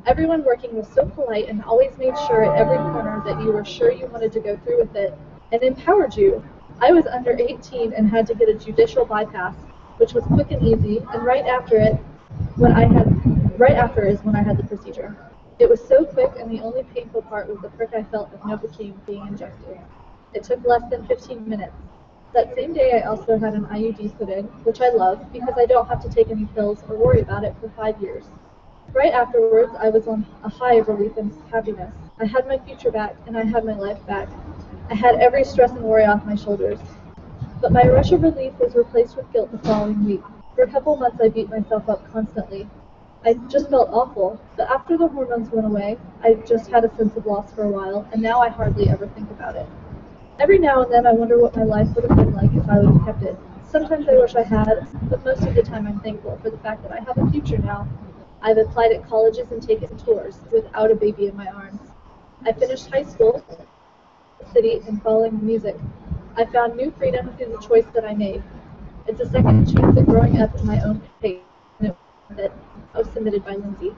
S4: Everyone working was so polite and always made sure at every corner that you were sure you wanted to go through with it and empowered you. I was under 18 and had to get a judicial bypass, which was quick and easy, and right after is when I had the procedure. It was so quick, and the only painful part was the prick I felt of Novocaine being injected. It took less than 15 minutes. That same day, I also had an IUD put in, which I love because I don't have to take any pills or worry about it for 5 years. Right afterwards, I was on a high of relief and happiness. I had my future back, and I had my life back. I had every stress and worry off my shoulders. But my rush of relief was replaced with guilt the following week. For a couple months, I beat myself up constantly. I just felt awful, but after the hormones went away, I just had a sense of loss for a while, and now I hardly ever think about it. Every now and then I wonder what my life would have been like if I would have kept it. Sometimes I wish I had, but most of the time I'm thankful for the fact that I have a future now. I've applied at colleges and taken tours without a baby in my arms. I finished high school, city, and following music. I found new freedom through the choice that I made. It's a second chance at growing up at my own pace, and it was submitted by Lindsay.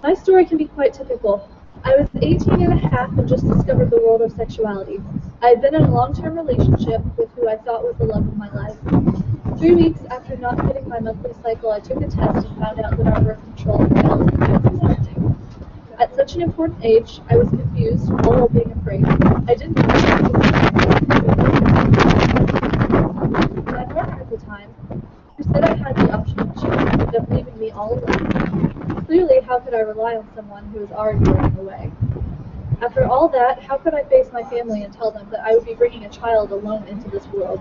S4: My story can be quite typical. I was 18 and a half and just discovered the world of sexuality. I had been in a long-term relationship with who I thought was the love of my life. 3 weeks after not hitting my monthly cycle, I took a test and found out that our birth control failed and I was expecting. At such an important age, I was confused, all while being afraid. I didn't know my partner at the time, who said I had the option to choose, ended up leaving me all alone. Clearly, how could I rely on someone who was already running away? After all that, how could I face my family and tell them that I would be bringing a child alone into this world?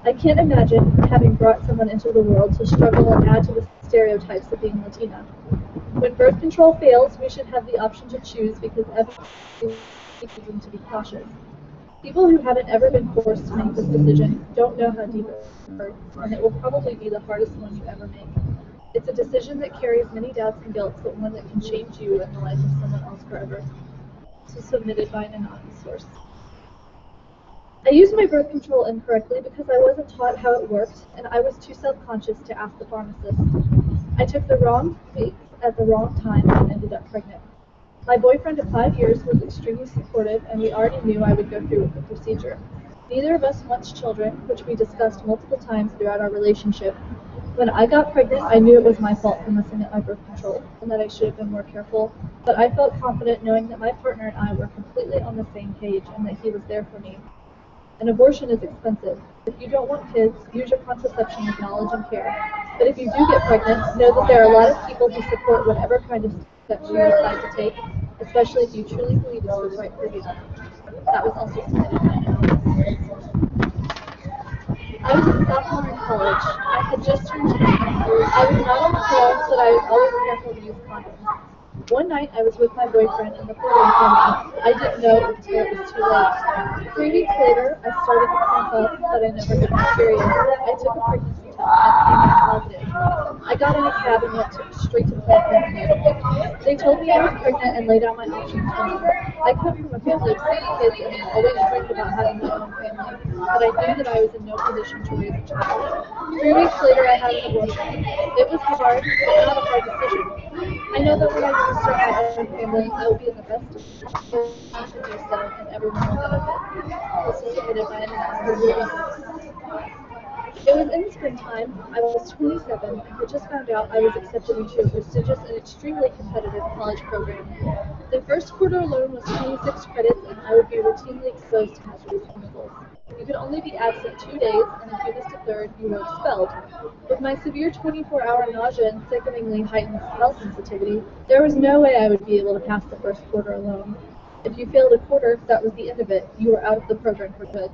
S4: I can't imagine having brought someone into the world to struggle and add to the stereotypes of being Latina. When birth control fails, we should have the option to choose because everyone needs them to be cautious. People who haven't ever been forced to make this decision don't know how deep it hurts, and it will probably be the hardest one you ever make. It's a decision that carries many doubts and guilt, but one that can change you and the life of someone else forever. This was submitted by an anonymous source. I used my birth control incorrectly because I wasn't taught how it worked, and I was too self-conscious to ask the pharmacist. I took the wrong dates at the wrong time and ended up pregnant. My boyfriend of 5 years was extremely supportive, and we already knew I would go through with the procedure. Neither of us wants children, which we discussed multiple times throughout our relationship. When I got pregnant, I knew it was my fault for messing up my birth control, and that I should have been more careful, but I felt confident knowing that my partner and I were completely on the same page and that he was there for me. An abortion is expensive. If you don't want kids, use your contraception with knowledge and care. But if you do get pregnant, know that there are a lot of people who support whatever kind of steps you decide to take, especially if you truly believe it's what's right for you. That was also submitted by an I was a sophomore in college. I had just turned 20. I was not on the drugs, but I was always careful to use condoms. One night, I was with my boyfriend and the program came on. I didn't know until it was too late. 3 weeks later, I started to cramp up, but I never got my period. I took a pregnancy test and came out positive. I got in a cab and went straight to the Planned Parenthood. They told me I was pregnant and laid out my options for me. I come from a family of 6 kids and have always dreamed about having my own family, but I knew that I was in no position to raise a child. 3 weeks later, I had an abortion. It was hard, but not a hard decision. I know that when I do start my own family, I will be in the best position to do so, and everyone will benefit. This is submitted by an anonymous. It was in the springtime. I was 27 and had just found out I was accepted into a prestigious and extremely competitive college program. The first quarter alone was 26 credits, and I would be routinely exposed to hazardous chemicals. You could only be absent 2 days, and if you missed a third, you were expelled. With my severe 24-hour nausea and sickeningly heightened smell sensitivity, there was no way I would be able to pass the first quarter alone. If you failed a quarter, that was the end of it. You were out of the program for good.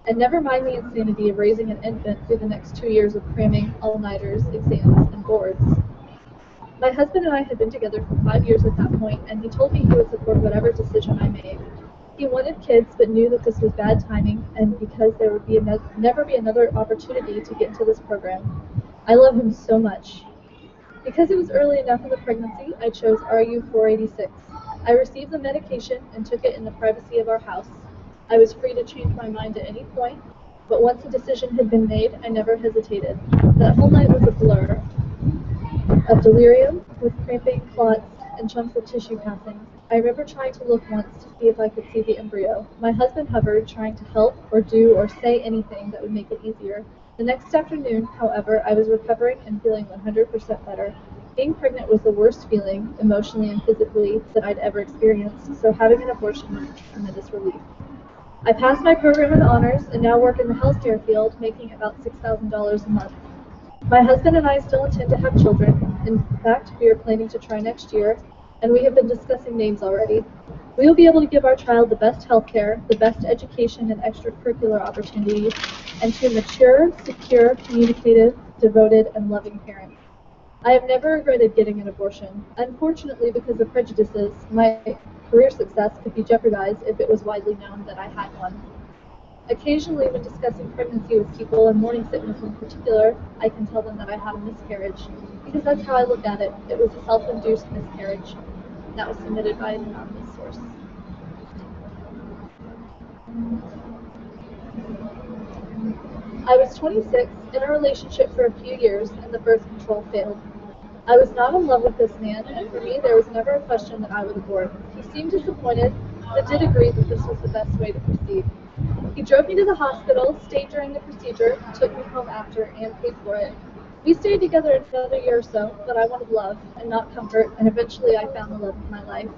S4: And never mind the insanity of raising an infant through the next 2 years of cramming, all-nighters, exams, and boards. My husband and I had been together for 5 years at that point, and he told me he would support whatever decision I made. He wanted kids, but knew that this was bad timing, and because there would be never be another opportunity to get into this program. I love him so much. Because it was early enough in the pregnancy, I chose RU-486. I received the medication and took it in the privacy of our house. I was free to change my mind at any point, but once a decision had been made, I never hesitated. That whole night was a blur of delirium, with cramping, clots, and chunks of tissue passing. I remember trying to look once to see if I could see the embryo. My husband hovered, trying to help or do or say anything that would make it easier. The next afternoon, however, I was recovering and feeling 100% better. Being pregnant was the worst feeling, emotionally and physically, that I'd ever experienced, so having an abortion was a tremendous relief. I passed my program with honors and now work in the healthcare field, making about $6,000 a month. My husband and I still intend to have children. In fact, we are planning to try next year, and we have been discussing names already. We will be able to give our child the best health care, the best education and extracurricular opportunities, and to mature, secure, communicative, devoted, and loving parents. I have never regretted getting an abortion. Unfortunately, because of prejudices, my career success could be jeopardized if it was widely known that I had one. Occasionally, when discussing pregnancy with people, and morning sickness in particular, I can tell them that I had a miscarriage, because that's how I look at it. It was a self-induced miscarriage. That was submitted by an anonymous source. I was 26, in a relationship for a few years, and the birth control failed. I was not in love with this man, and for me there was never a question that I would abort. He seemed disappointed, but did agree that this was the best way to proceed. He drove me to the hospital, stayed during the procedure, took me home after, and paid for it. We stayed together another year or so, but I wanted love, and not comfort, and eventually I found the love of my life.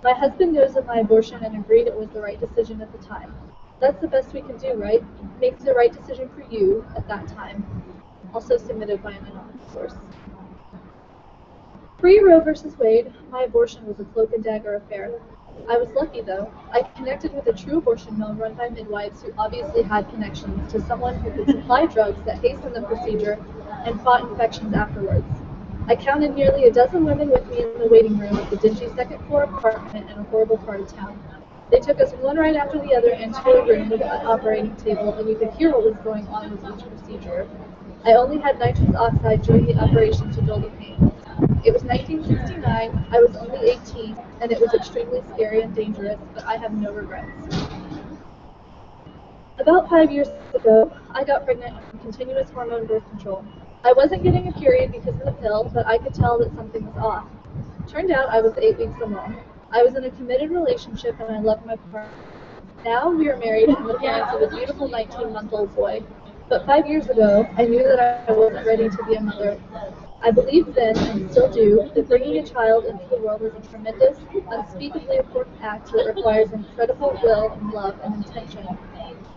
S4: My husband knows of my abortion and agreed it was the right decision at the time. That's the best we can do, right? Make the right decision for you at that time. Also submitted by an anonymous source. Pre-Roe versus Wade, my abortion was a cloak and dagger affair. I was lucky, though. I connected with a true abortion mill run by midwives who obviously had connections to someone who could supply drugs that hastened the procedure and fought infections afterwards. I counted nearly a dozen women with me in the waiting room of the dingy second-floor apartment in a horrible part of town. They took us one right after the other into a room with an operating table, and you could hear what was going on with each procedure. I only had nitrous oxide during the operation to dull the pain. It was 1969, I was only 18, and it was extremely scary and dangerous, but I have no regrets. About 5 years ago, I got pregnant on continuous hormone birth control. I wasn't getting a period because of the pill, but I could tell that something was off. Turned out I was 8 weeks along. I was in a committed relationship and I loved my partner. Now we are married and the parents of a beautiful 19-month-old boy. But 5 years ago, I knew that I wasn't ready to be a mother. I believed then, and still do, that bringing a child into the world is a tremendous, unspeakably important act that requires incredible will and love and intention.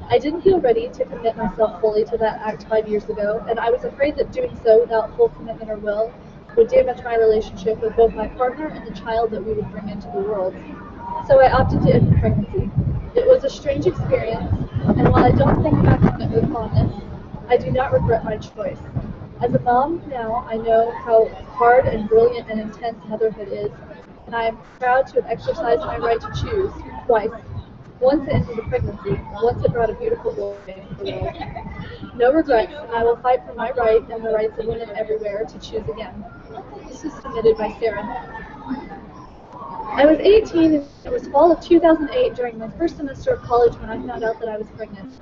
S4: I didn't feel ready to commit myself fully to that act 5 years ago, and I was afraid that doing so without full commitment or will would damage my relationship with both my partner and the child that we would bring into the world. So I opted to end the pregnancy. It was a strange experience, and while I don't think back on it with fondness, I do not regret my choice. As a mom now, I know how hard and brilliant and intense motherhood is, and I am proud to have exercised my right to choose twice. Once it ended the pregnancy, once it brought a beautiful boy into the world. No regrets, and I will fight for my right and the rights of women everywhere to choose again. This is submitted by Sarah. I was 18 and it was fall of 2008 during my first semester of college when I found out that I was pregnant.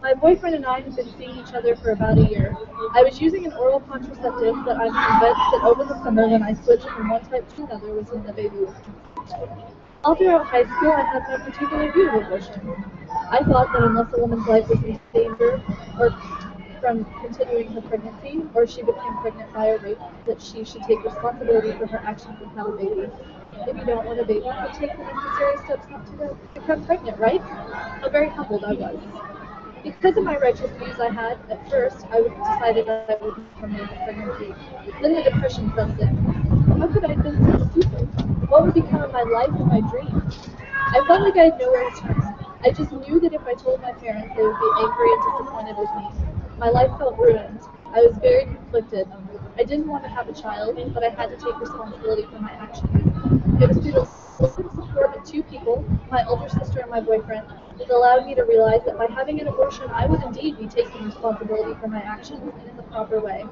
S4: My boyfriend and I had been seeing each other for about a year. I was using an oral contraceptive, but I'm convinced that over the summer when I switched from one type to another was when the baby was conceived. All throughout high school, I had no particular view of abortion. I thought that unless a woman's life was in danger or from continuing her pregnancy, or she became pregnant by a rape, that she should take responsibility for her actions and have a baby. If you don't want a baby, you take the necessary steps not to become pregnant, right? How very humbled I was. Because of my righteous views I had, at first, I decided I would terminate the pregnancy. Then the depression set in. How could I have been so stupid? What would become of my life and my dreams? I felt like I had nowhere to turn. I just knew that if I told my parents, they would be angry and disappointed with me. My life felt ruined. I was very conflicted. I didn't want to have a child, but I had to take responsibility for my actions. It was through the love and support of two people, my older sister and my boyfriend, that allowed me to realize that by having an abortion, I would indeed be taking responsibility for my actions and in the proper way.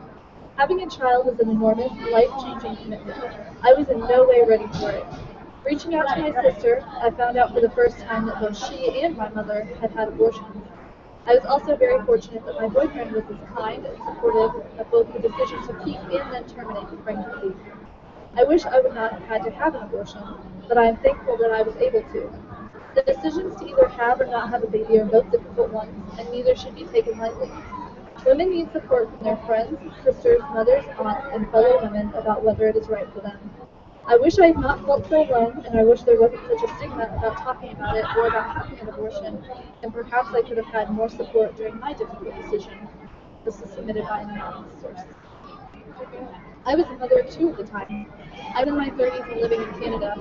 S4: Having a child was an enormous, life-changing commitment. I was in no way ready for it. Reaching out to my sister, I found out for the first time that both she and my mother had had abortions. I was also very fortunate that my boyfriend was as kind and supportive of both the decision to keep and then terminate the pregnancy. I wish I would not have had to have an abortion, but I am thankful that I was able to. The decisions to either have or not have a baby are both difficult ones, and neither should be taken lightly. Women need support from their friends, sisters, mothers, aunts, and fellow women about whether it is right for them. I wish I had not felt so alone, and I wish there wasn't such a stigma about talking about it or about having an abortion, and perhaps I could have had more support during my difficult decision. This is submitted by an anonymous source. I was a mother of two at the time. I was in my 30s and living in Canada.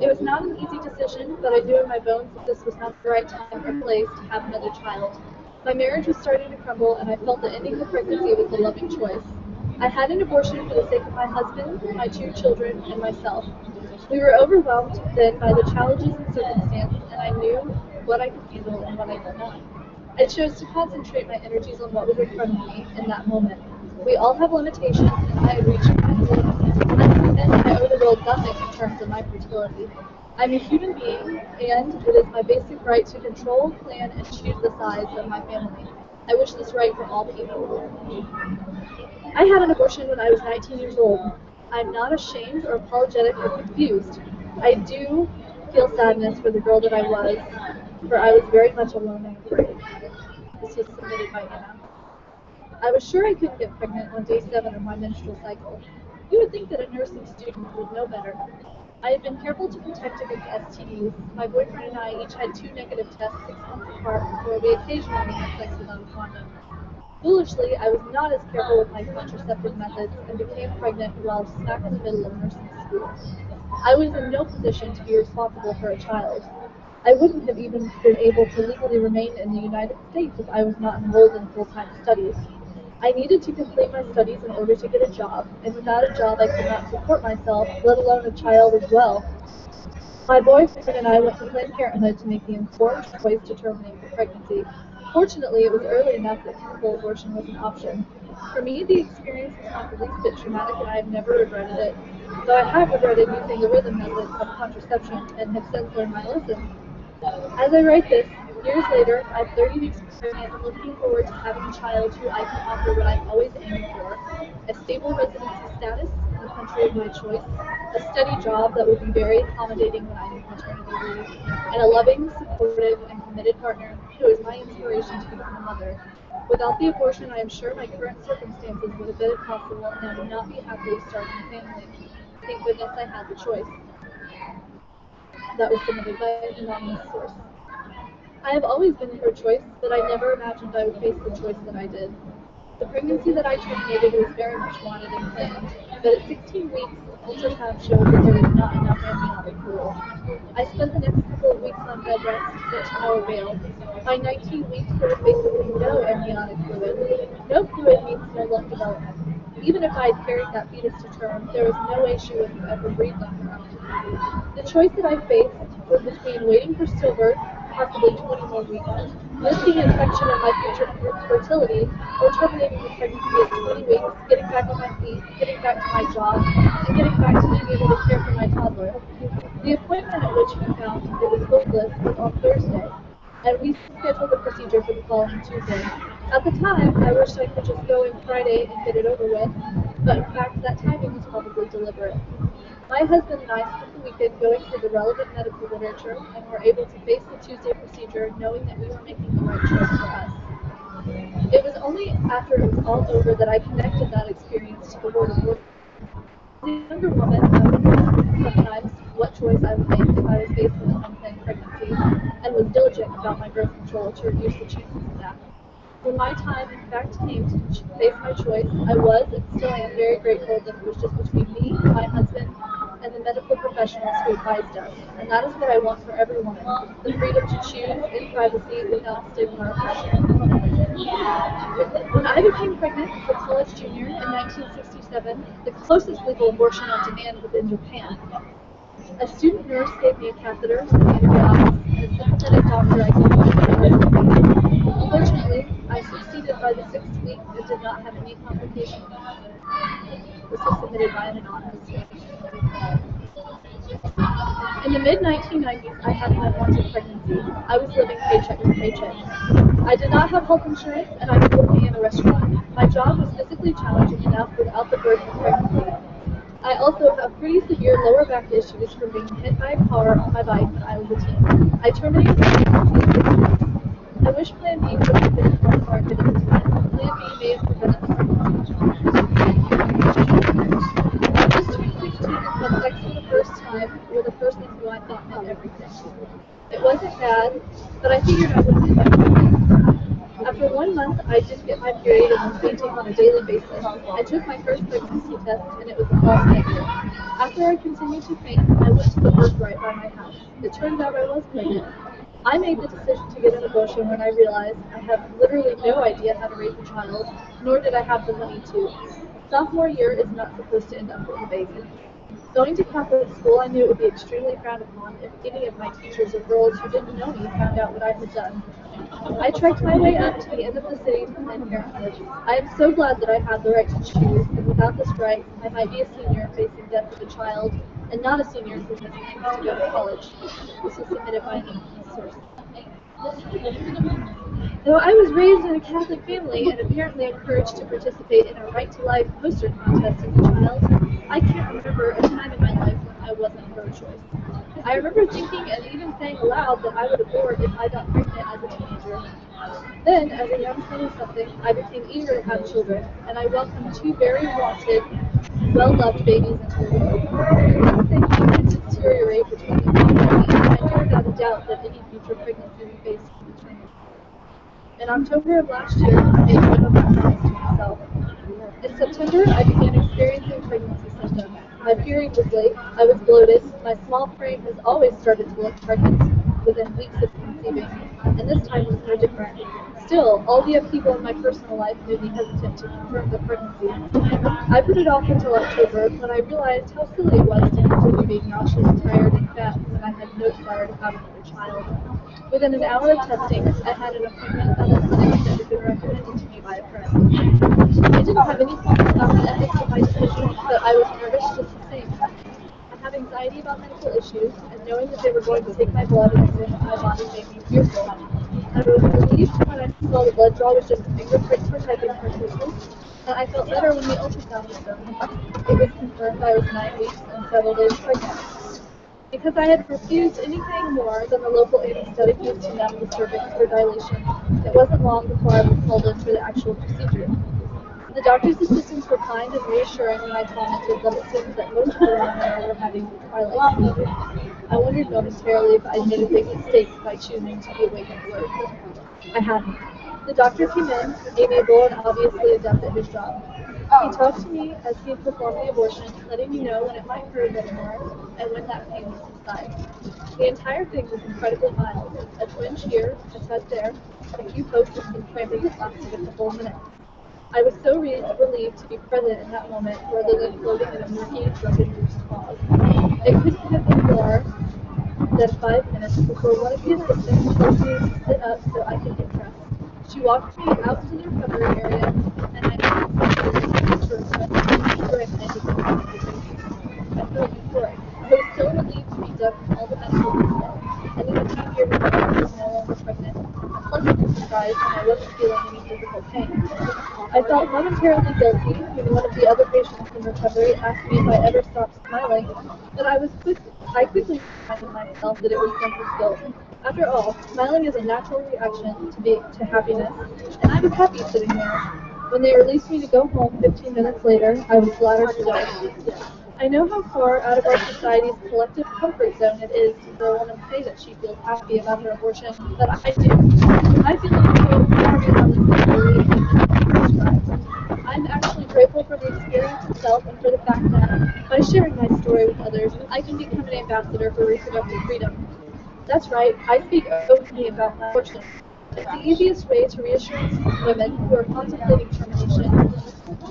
S4: It was not an easy decision, but I knew in my bones that this was not the right time or place to have another child. My marriage was starting to crumble, and I felt that ending the pregnancy was a loving choice. I had an abortion for the sake of my husband, my two children, and myself. We were overwhelmed then by the challenges and circumstances, and I knew what I could handle and what I could not. I chose to concentrate my energies on what was in front of me in that moment. We all have limitations, and I had reached my limit, and I owe the world nothing in terms of my fertility. I'm a human being, and it is my basic right to control, plan, and choose the size of my family. I wish this right for all people. I had an abortion when I was 19 years old. I'm not ashamed or apologetic or confused. I do feel sadness for the girl that I was, for I was very much alone and afraid. This was submitted by Anna. I was sure I couldn't get pregnant on day 7 of my menstrual cycle. You would think that a nursing student would know better. I had been careful to protect against STDs. My boyfriend and I each had 2 negative tests 6 months apart before we occasionally had sex without a condom. Foolishly, I was not as careful with my contraceptive methods and became pregnant while smack in the middle of nursing school. I was in no position to be responsible for a child. I wouldn't have even been able to legally remain in the United States if I was not enrolled in full-time studies. I needed to complete my studies in order to get a job, and without a job I could not support myself, let alone a child as well. My boyfriend and I went to Planned Parenthood to make the informed choice to terminate the pregnancy. Fortunately, it was early enough that chemical abortion was an option. For me, the experience was not the least bit traumatic, and I have never regretted it, though I have regretted using the rhythm method of contraception and have since learned my lesson. As I write this, years later, I'm 30 weeks pregnant and looking forward to having a child who I can offer what I've always aimed for: a stable residency status in the country of my choice, a steady job that will be very accommodating when I'm in maternity leave, and a loving, supportive, and committed partner who is my inspiration to become a mother. Without the abortion, I am sure my current circumstances would have been impossible, and I would not be happily starting a family. Thank goodness I had the choice. That was submitted by an anonymous source. I have always been pro-choice, but I never imagined I would face the choice that I did. The pregnancy that I terminated was very much wanted and planned, but at 16 weeks, ultrasound showed that there was not enough amniotic fluid. I spent the next couple of weeks on bed rest, but to no avail. By 19 weeks, there was basically no amniotic fluid. No fluid means no lung development. Even if I had carried that fetus to term, there was no way she would have ever breathed on her own. The choice that I faced was between waiting for stillbirth, possibly 20 more weeks, risking infection of my future fertility, or terminating the pregnancy at 20 weeks, getting back on my feet, getting back to my job, and getting back to being able to care for my toddler. The appointment at which we found it was hopeless was on Thursday, and we scheduled the procedure for the following Tuesday. At the time, I wished I could just go in Friday and get it over with, but in fact, that timing was probably deliberate. My husband and I spent the weekend going through the relevant medical literature and were able to face the Tuesday procedure knowing that we were making the right choice for us. It was only after it was all over that I connected that experience to the word abortion. As a younger woman, I wondered sometimes what choice I would make if I was faced with an unplanned pregnancy, and was diligent about my birth control to reduce the chances of that. When my time in fact came to face my choice, I was and still am very grateful that it was just between me, my husband, and the medical professionals who advised us. And that is what I want for every woman: the freedom to choose in privacy without stigma or shame. When I became pregnant as a college junior in 1967, the closest legal abortion on demand was in Japan. A student nurse gave me a catheter, some antibiotics, and a sympathetic doctor I gave me. Unfortunately, I succeeded by the 6th week and did not have any complications. This was submitted by an anonymous source. In the mid-1990s, I had an unwanted pregnancy. I was living paycheck to paycheck. I did not have health insurance, and I was working in a restaurant. My job was physically challenging enough without the burden of pregnancy. I also have pretty severe lower back issues from being hit by a car on my bike when I was a teen. I terminated pregnancy at 6 weeks. I wish Plan B would have been more targeted at the time. Plan B may have prevented I just turned 16 and had sex for the first time with a person who I thought meant everything. It wasn't bad, but I figured I wouldn't get pregnant. After 1 month, I didn't get my period and was fainting on a daily basis. I took my first pregnancy test, and it was a false negative. After I continued to faint, I went to the birth right by my house. It turned out I was pregnant. I made the decision to get an abortion when I realized I have literally no idea how to raise a child, nor did I have the money to. Sophomore year is not supposed to end up with a baby. Going to Catholic school, I knew it would be extremely frowned upon if any of my teachers or girls who didn't know me found out what I had done. I trekked my way up to the end of the city to Planned Parenthood. I am so glad that I had the right to choose, and without this right, I might be a senior facing death of a child, and not a senior who has plans to go to college. This was submitted by an source. Though I was raised in a Catholic family and apparently encouraged to participate in a Right to Life poster contest as a child, I can't remember a time in my life when I wasn't pro-choice. I remember thinking and even saying aloud that I would abort if I got pregnant as a teenager. Then, as a young 20-something, I became eager to have children, and I welcomed two very wanted, well-loved babies into the world. Things continued to deteriorate between the two and I knew without a doubt that any future pregnancy we faced would be terminated. In October of last year, I made one of my promise to myself. In September, I began experiencing pregnancy symptoms. My period was late, I was bloated, my small frame has always started to look pregnant within weeks of conceiving, and this time was no different. Still, all the people in my personal life made me hesitant to confirm the pregnancy. I put it off until October when I realized how silly it was to continue being nauseous, tired, and fat when I had no desire to have another child. Within an hour of testing, I had an appointment at a clinic that had been recommended to me by a friend. I didn't have any thoughts about the ethics of my decision, but I was nervous just the same. I have anxiety about medical issues, and knowing that they were going to take my blood and examine my body made me fearful. I was relieved when I saw the blood draw was just a fingerprint for typing purposes, and I felt better when the ultrasound was done. It was confirmed I was 9 weeks and several days pregnant. Because I had refused anything more than the local anesthetic used to numb the cervix for dilation, it wasn't long before I was called in for the actual procedure. The doctor's assistants were kind and reassuring when I commented that it seemed that most of the women there were having twilight fever. I wondered momentarily if I'd made a big mistake by choosing to be awake at work. I hadn't. The doctor came in, amiable and obviously adept at his job. He talked to me as he performed the abortion, letting me know when it might hurt anymore and when that pain would subside. The entire thing was incredibly mild. A twinge here, a tut there, a few pokes and some cramping that lasted a couple of minutes. I was so relieved to be present in that moment rather than floating in a murky, drunken pause. It couldn't have been more than 5 minutes before one of the assistants told me to sit up so I could get dressed. She walked me out to the recovery area, and I felt euphoric. I was so relieved to be done with all the medical details, and even happier because I was no longer pregnant. Pleasantly surprised when I wasn't feeling any physical pain. I felt momentarily guilty when one of the other patients in recovery asked me if I ever stopped smiling, but I quickly reminded myself that it was senseless guilt. After all, smiling is a natural reaction to happiness, and I was happy sitting there. When they released me to go home 15 minutes later, I was flattered to death. I know how far out of our society's collective comfort zone it is to hear a woman say that she feels happy about her abortion, but I do. I feel so far beyond the simply described. I'm actually grateful for the experience itself and for the fact that, by sharing my story with others, I can become an ambassador for reproductive freedom. That's right, I speak openly about my abortion. It's the easiest way to reassure women who are contemplating termination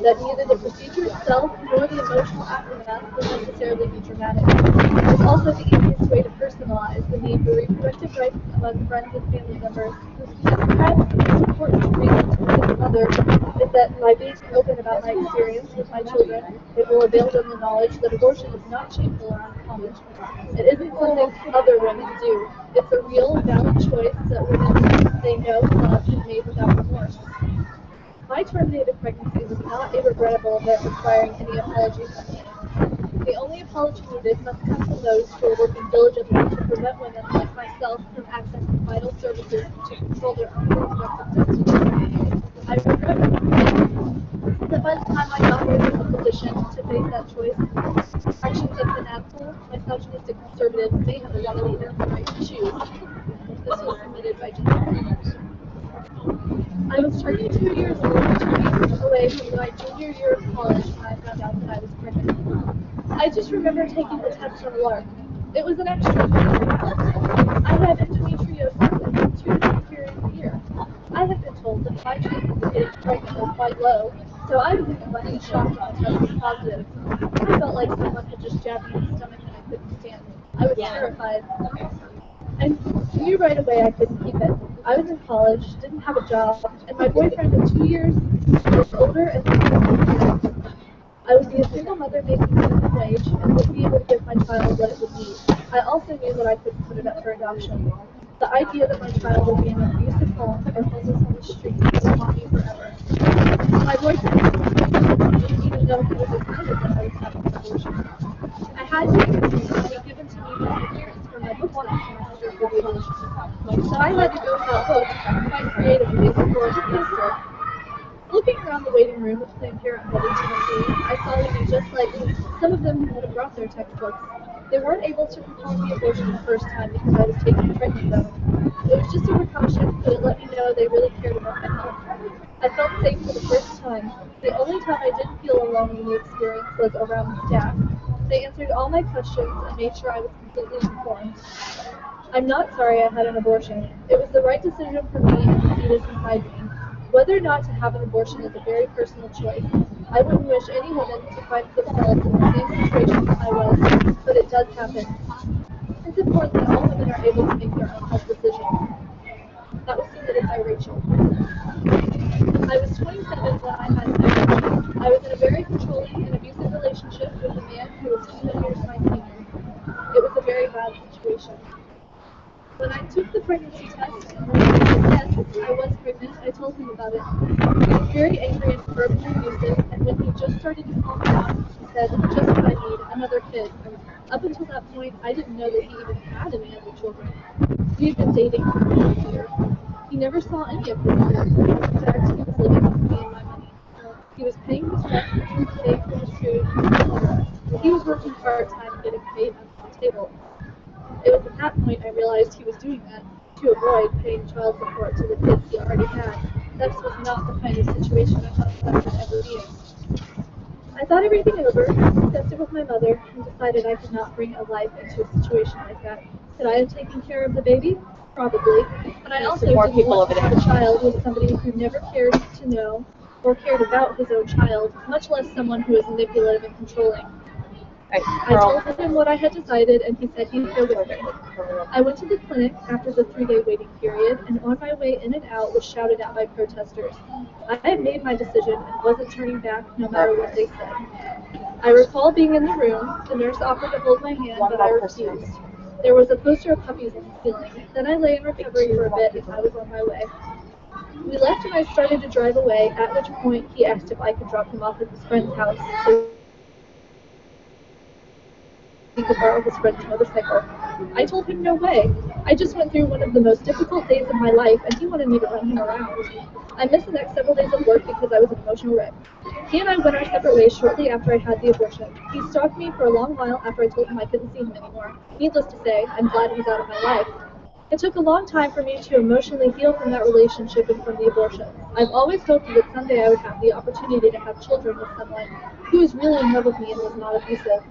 S4: that neither the procedure itself nor the emotional aftermath will necessarily be dramatic. It's also the easiest way to personalize the need for reproductive rights among friends and family members. And perhaps the most important reason to become a mother is that by being open about my experience with my children, it will avail them the knowledge that abortion is not shameful or uncommon. It isn't something other women do. It's a real, valid choice that women they know and love have made without remorse. My terminated pregnancy was not a regrettable event requiring any apology from me. The only college needed must come from those who are working diligently to prevent women like myself from accessing vital services to control their own reproductive destiny. I regret that by the time I got here in the position to face that choice, actions of fanatical, misogynistic conservatives may have eliminated the right to choose. This was submitted by gender. I was turning 2 years old, 2 weeks away from my junior year of college when I found out that I was pregnant. I just remember taking the test on a lark. It was an extra test. I had endometriosis and had 2 different periods a year. I had been told that my chances of getting pregnant were quite low, so I was even shocked when the test was positive. I felt like someone had just jabbed me in the stomach and I couldn't stand. I was terrified. I knew right away I couldn't keep it. I was in college, didn't have a job, and my boyfriend was 2 years older and I would be a single mother making minimum wage and would be able to give my child what it would need. I also knew that I couldn't put it up for adoption. The idea that my child would be in an abusive home or homeless on the streets would haunt me forever. My boyfriend didn't even know he was excited that I was having an abortion. I had to be given to me by my parents for my book semester for the abortion. So I had to go for a book quite creatively before it was Looking around the waiting room of Planned Parenthood in Tennessee, I saw women just like me, some of them who had brought their textbooks. They weren't able to perform the abortion the first time because I was taking pregnant though. It was just a precaution, but it let me know they really cared about my health. I felt safe for the first time. The only time I didn't feel alone in the experience was around the staff. They answered all my questions and made sure I was completely informed. I'm not sorry I had an abortion. It was the right decision for me and the fetus inside me. Whether or not to have an abortion is a very personal choice. I wouldn't wish any woman to find themselves in the same situation I was, but it does happen. It's important that all women are able to make their own health decisions. That was submitted by Rachel. I was 27 when I had an abortion. I was in a very controlling and abusive relationship with a man who was 2 years my senior. It was a very bad situation. When I took the pregnancy test and realized yes, I was pregnant, I told him about it. He was very angry and verbally abusive, and when he just started to calm down, he said, just what I need, another kid. Up until that point, I didn't know that he even had any other children. We had been dating for 1 year. He never saw any of his kids. In fact, he was living with me and my money. He was paying his rent, paying for his food, etc. He was working part-time, getting paid under the table. It was at that point I realized he was doing that to avoid paying child support to the kids he already had. That was not the kind of situation I thought I would ever be in. I thought everything over, discussed it with my mother, and decided I could not bring a life into a situation like that. Could I have taken care of the baby? Probably. But I also didn't want to have a child with somebody who never cared to know or cared about his own child, much less someone who is manipulative and controlling. I told him what I had decided, and he said he'd go with me. I went to the clinic after the 3-day waiting period, and on my way in and out was shouted at by protesters. I had made my decision and wasn't turning back no matter what they said. I recall being in the room. The nurse offered to hold my hand, but I refused. There was a poster of puppies on the ceiling. Then I lay in recovery for a bit, and I was on my way. We left, and I started to drive away, at which point he asked if I could drop him off at his friend's house so he could borrow his friend's motorcycle. I told him no way. I just went through one of the most difficult days of my life, and he wanted me to run him around. I missed the next several days of work because I was an emotional wreck. He and I went our separate ways shortly after I had the abortion. He stalked me for a long while after I told him I couldn't see him anymore. Needless to say, I'm glad he's out of my life. It took a long time for me to emotionally heal from that relationship and from the abortion. I've always hoped that someday I would have the opportunity to have children with someone who was really in love with me and was not abusive.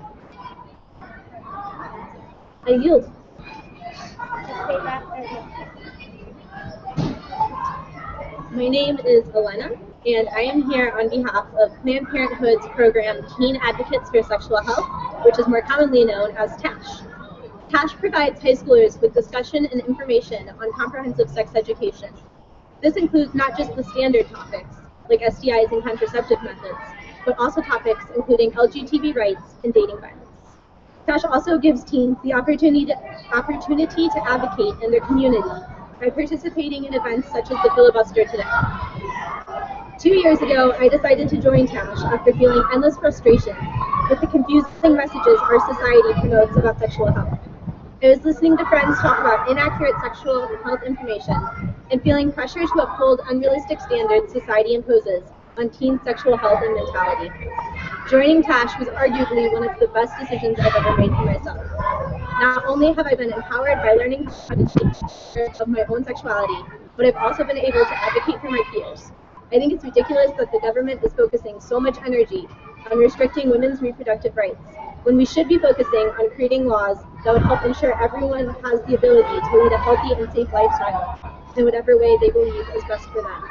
S4: I yield.
S5: My name is Elena, and I am here on behalf of Planned Parenthood's program Teen Advocates for Sexual Health, which is more commonly known as TASH. TASH provides high schoolers with discussion and information on comprehensive sex education. This includes not just the standard topics, like STIs and contraceptive methods, but also topics including LGBT rights and dating violence. TASH also gives teens the opportunity to advocate in their community by participating in events such as the Filibuster today. 2 years ago, I decided to join TASH after feeling endless frustration with the confusing messages our society promotes about sexual health. I was listening to friends talk about inaccurate sexual health information and feeling pressure to uphold unrealistic standards society imposes on teen sexual health and mentality. Joining TASH was arguably one of the best decisions I've ever made for myself. Not only have I been empowered by learning how to take care of my own sexuality, but I've also been able to advocate for my peers. I think it's ridiculous that the government is focusing so much energy on restricting women's reproductive rights, when we should be focusing on creating laws that would help ensure everyone has the ability to lead a healthy and safe lifestyle in whatever way they believe is best for them.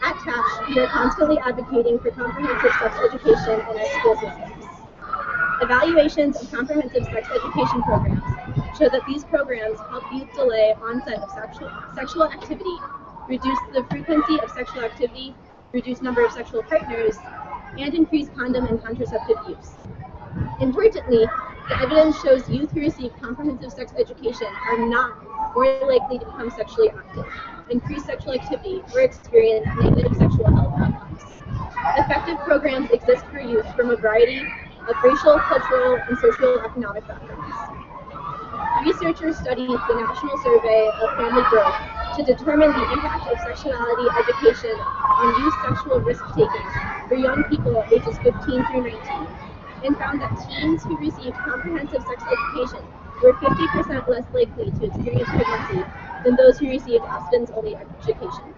S5: At TASH, we are constantly advocating for comprehensive sex education in our school systems. Evaluations of comprehensive sex education programs show that these programs help youth delay onset of sexual activity, reduce the frequency of sexual activity, reduce number of sexual partners, and increase condom and contraceptive use. Importantly, the evidence shows youth who receive comprehensive sex education are not more likely to become sexually active, increase sexual activity, or experience negative sexual health outcomes. Effective programs exist for youth from a variety of racial, cultural, and socioeconomic backgrounds. Researchers studied the National Survey of Family Growth to determine the impact of sexuality education on youth sexual risk-taking for young people ages 15 through 19, and found that teens who received comprehensive sex education were 50% less likely to experience pregnancy than those who received abstinence-only education.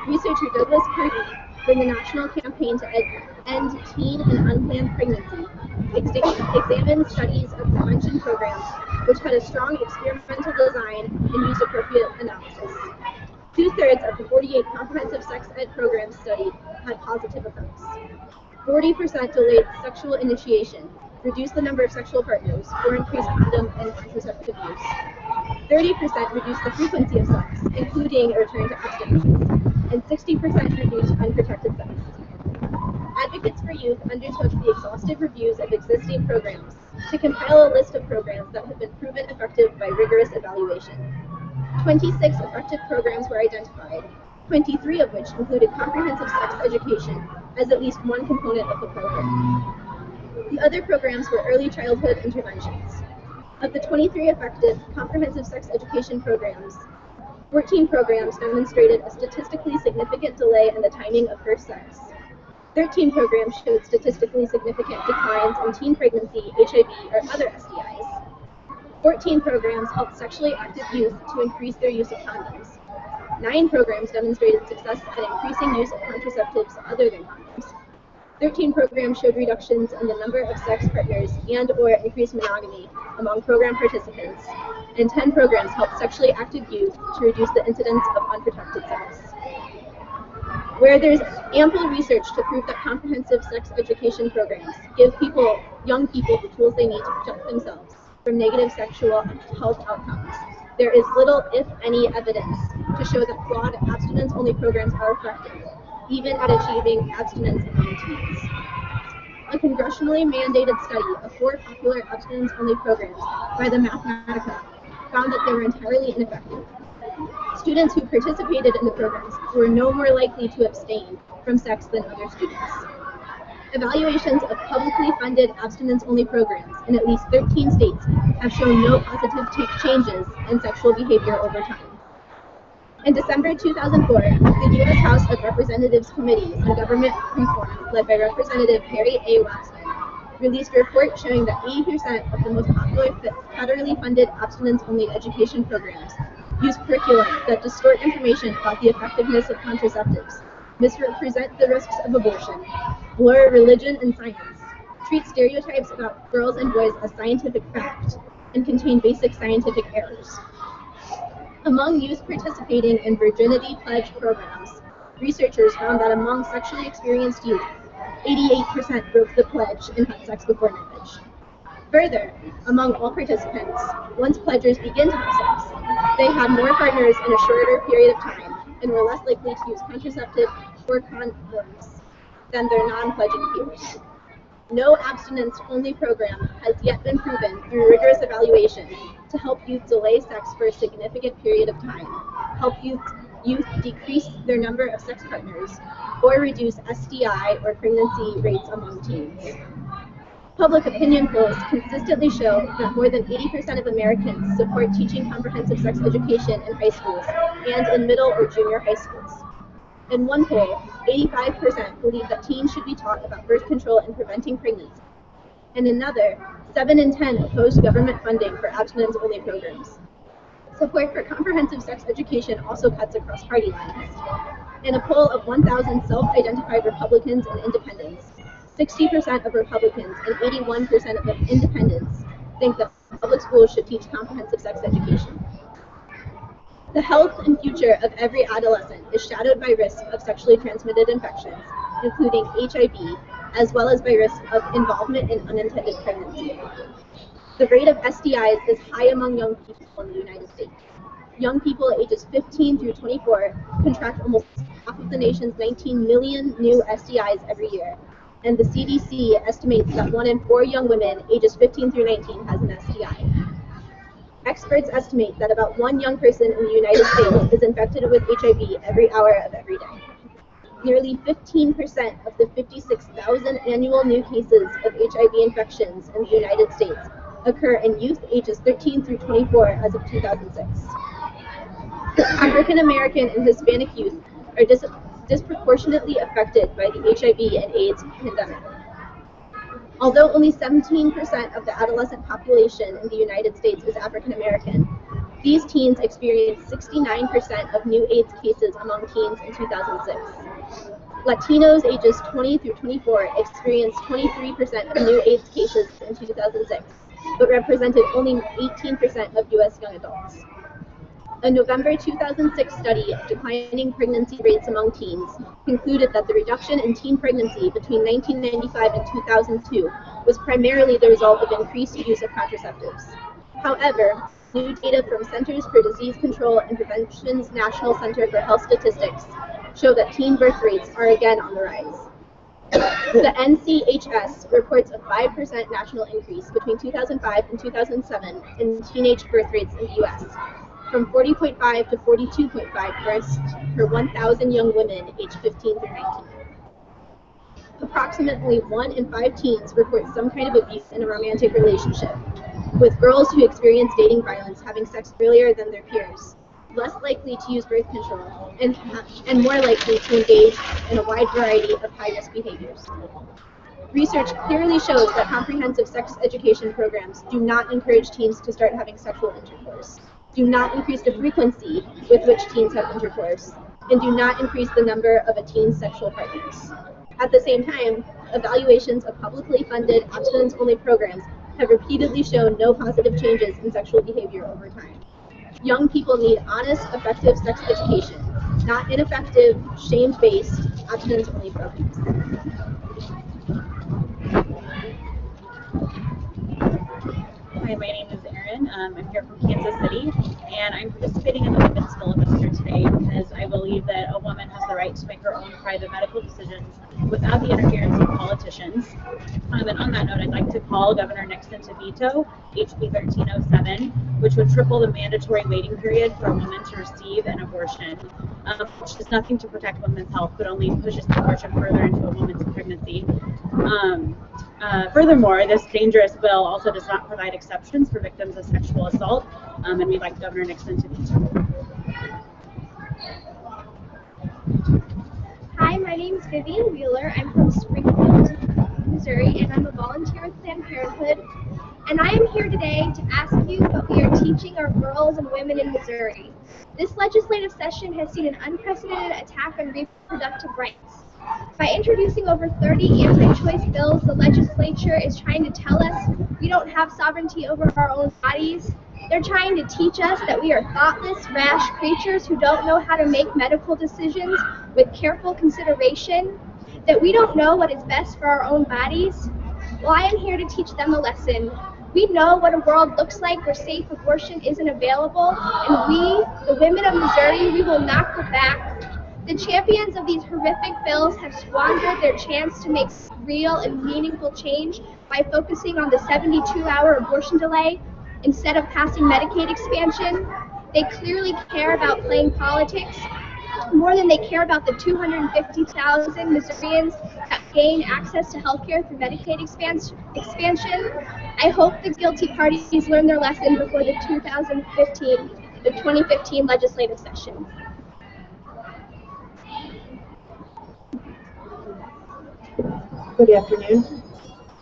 S5: Researcher Douglas Purdy from the National Campaign to End Teen and Unplanned Pregnancy examined studies of prevention programs which had a strong experimental design and use-appropriate analysis. 2/3 of the 48 comprehensive sex ed programs studied had positive effects. 40% delayed sexual initiation, reduced the number of sexual partners, or increased condom and contraceptive use. 30% reduced the frequency of sex, including a return to abstinence, and 60% reduced unprotected sex. Advocates for Youth undertook the exhaustive reviews of existing programs to compile a list of programs that have been proven effective by rigorous evaluation. 26 effective programs were identified, 23 of which included comprehensive sex education as at least one component of the program. The other programs were early childhood interventions. Of the 23 effective comprehensive sex education programs, 14 programs demonstrated a statistically significant delay in the timing of first sex. 13 programs showed statistically significant declines in teen pregnancy, HIV, or other STIs. 14 programs helped sexually active youth to increase their use of condoms. 9 programs demonstrated success at increasing use of contraceptives other than condoms. 13 programs showed reductions in the number of sex partners and/or increased monogamy among program participants, and 10 programs helped sexually active youth to reduce the incidence of unprotected sex. Where there's ample research to prove that comprehensive sex education programs give young people the tools they need to protect themselves from negative sexual health outcomes, there is little, if any, evidence to show that flawed abstinence-only programs are effective, even at achieving abstinence among teens. A congressionally mandated study of 4 popular abstinence-only programs by the Mathematica found that they were entirely ineffective. Students who participated in the programs were no more likely to abstain from sex than other students. Evaluations of publicly funded abstinence-only programs in at least 13 states have shown no positive changes in sexual behavior over time. In December 2004, the U.S. House of Representatives Committee on Government Reform, led by Representative Harry A. Waxman, released a report showing that 80% of the most popular federally funded abstinence-only education programs use curriculum that distort information about the effectiveness of contraceptives, misrepresent the risks of abortion, blur religion and science, treat stereotypes about girls and boys as scientific fact, and contain basic scientific errors. Among youth participating in virginity pledge programs, researchers found that among sexually experienced youth, 88% broke the pledge and had sex before marriage. Further, among all participants, once pledgers begin to have sex, they had more partners in a shorter period of time and were less likely to use contraceptive or condoms than their non-pledging peers. No abstinence-only program has yet been proven through rigorous evaluation to help youth delay sex for a significant period of time, help youth youth decrease their number of sex partners or reduce STI or pregnancy rates among teens. Public opinion polls consistently show that more than 80% of Americans support teaching comprehensive sex education in high schools and in middle or junior high schools. In one poll, 85% believe that teens should be taught about birth control and preventing pregnancy. In another, 7 in 10 opposed government funding for abstinence-only programs. Support for comprehensive sex education also cuts across party lines. In a poll of 1,000 self-identified Republicans and independents, 60% of Republicans and 81% of independents think that public schools should teach comprehensive sex education. The health and future of every adolescent is shadowed by risk of sexually transmitted infections, including HIV, as well as by risk of involvement in unintended pregnancy. The rate of STIs is high among young people in the United States. Young people ages 15 through 24 contract almost half of the nation's 19 million new STIs every year, and the CDC estimates that 1 in 4 young women ages 15 through 19 has an STI. Experts estimate that about 1 young person in the United States is infected with HIV every hour of every day. Nearly 15% of the 56,000 annual new cases of HIV infections in the United States occur in youth ages 13 through 24 as of 2006. African American and Hispanic youth are disproportionately affected by the HIV and AIDS pandemic. Although only 17% of the adolescent population in the United States is African American, these teens experienced 69% of new AIDS cases among teens in 2006. Latinos ages 20 through 24 experienced 23% of new AIDS cases in 2006, but represented only 18% of U.S. young adults. A November 2006 study of declining pregnancy rates among teens concluded that the reduction in teen pregnancy between 1995 and 2002 was primarily the result of increased use of contraceptives. However, new data from Centers for Disease Control and Prevention's National Center for Health Statistics show that teen birth rates are again on the rise. The NCHS reports a 5% national increase between 2005 and 2007 in teenage birth rates in the U.S., from 40.5 to 42.5 births per 1,000 young women aged 15 through 19. Approximately 1 in 5 teens report some kind of abuse in a romantic relationship, with girls who experience dating violence having sex earlier than their peers, less likely to use birth control, and more likely to engage in a wide variety of high-risk behaviors. Research clearly shows that comprehensive sex education programs do not encourage teens to start having sexual intercourse, do not increase the frequency with which teens have intercourse, and do not increase the number of a teen's sexual partners. At the same time, evaluations of publicly funded abstinence-only programs have repeatedly shown no positive changes in sexual behavior over time. Young people need honest, effective sex education, not ineffective, shame-based, abstinence-only programs.
S6: Hi, my name is Erin. I'm here from Kansas City, and I'm participating in the Women's Filibuster today because I believe that a woman has the right to make her own private medical decisions without the interference of politicians. And on that note, I'd like to call Governor Nixon to veto HB 1307, which would triple the mandatory waiting period for a woman to receive an abortion, which does nothing to protect women's health, but only pushes the abortion further into a woman's pregnancy. Furthermore, this dangerous bill also does not provide exceptions for victims of sexual assault, and we'd like Governor Nixon to veto.
S7: Hi, my name is Vivian Wheeler. I'm from Springfield, Missouri, and I'm a volunteer with Planned Parenthood. And I am here today to ask you what we are teaching our girls and women in Missouri. This legislative session has seen an unprecedented attack on reproductive rights. By introducing over 30 anti-choice bills, the legislature is trying to tell us we don't have sovereignty over our own bodies. They're trying to teach us that we are thoughtless, rash creatures who don't know how to make medical decisions with careful consideration, that we don't know what is best for our own bodies. Well, I am here to teach them a lesson. We know what a world looks like where safe abortion isn't available, and we, the women of Missouri, we will not go back. The champions of these horrific bills have squandered their chance to make real and meaningful change by focusing on the 72-hour abortion delay instead of passing Medicaid expansion. They clearly care about playing politics, more than they care about the 250,000 Missourians that gain access to healthcare through Medicaid expansion. I hope the guilty parties learn their lesson before the 2015 legislative session.
S8: Good afternoon.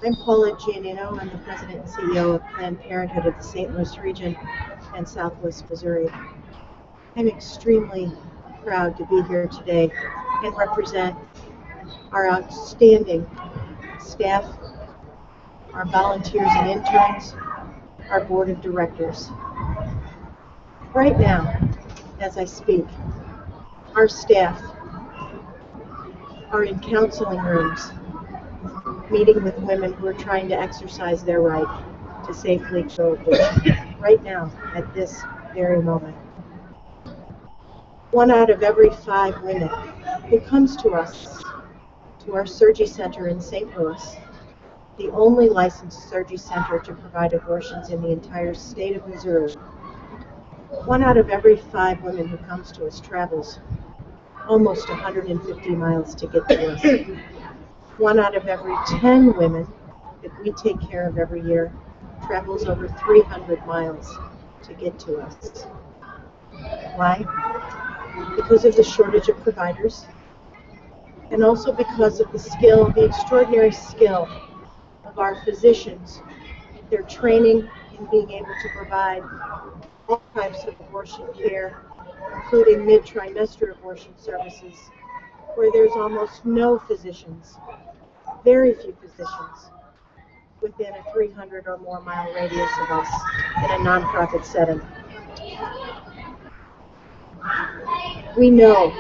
S8: I'm Paula Giannino. I'm the President and CEO of Planned Parenthood of the St. Louis region and Southwest Missouri. I'm extremely proud to be here today and represent our outstanding staff, our volunteers and interns, our board of directors. Right now, as I speak, our staff are in counseling rooms, meeting with women who are trying to exercise their right to safely show abortion. Right now, at this very moment. 1 out of every 5 women who comes to us, to our surgery center in St. Louis, the only licensed surgery center to provide abortions in the entire state of Missouri. 1 out of every 5 women who comes to us travels almost 150 miles to get to us. 1 out of every 10 women that we take care of every year travels over 300 miles to get to us. Why? Because of the shortage of providers, and also because of the extraordinary skill of our physicians, their training in being able to provide all types of abortion care, including mid-trimester abortion services, where there's almost no physicians, very few physicians, within a 300 or more mile radius of us in a nonprofit setting. We know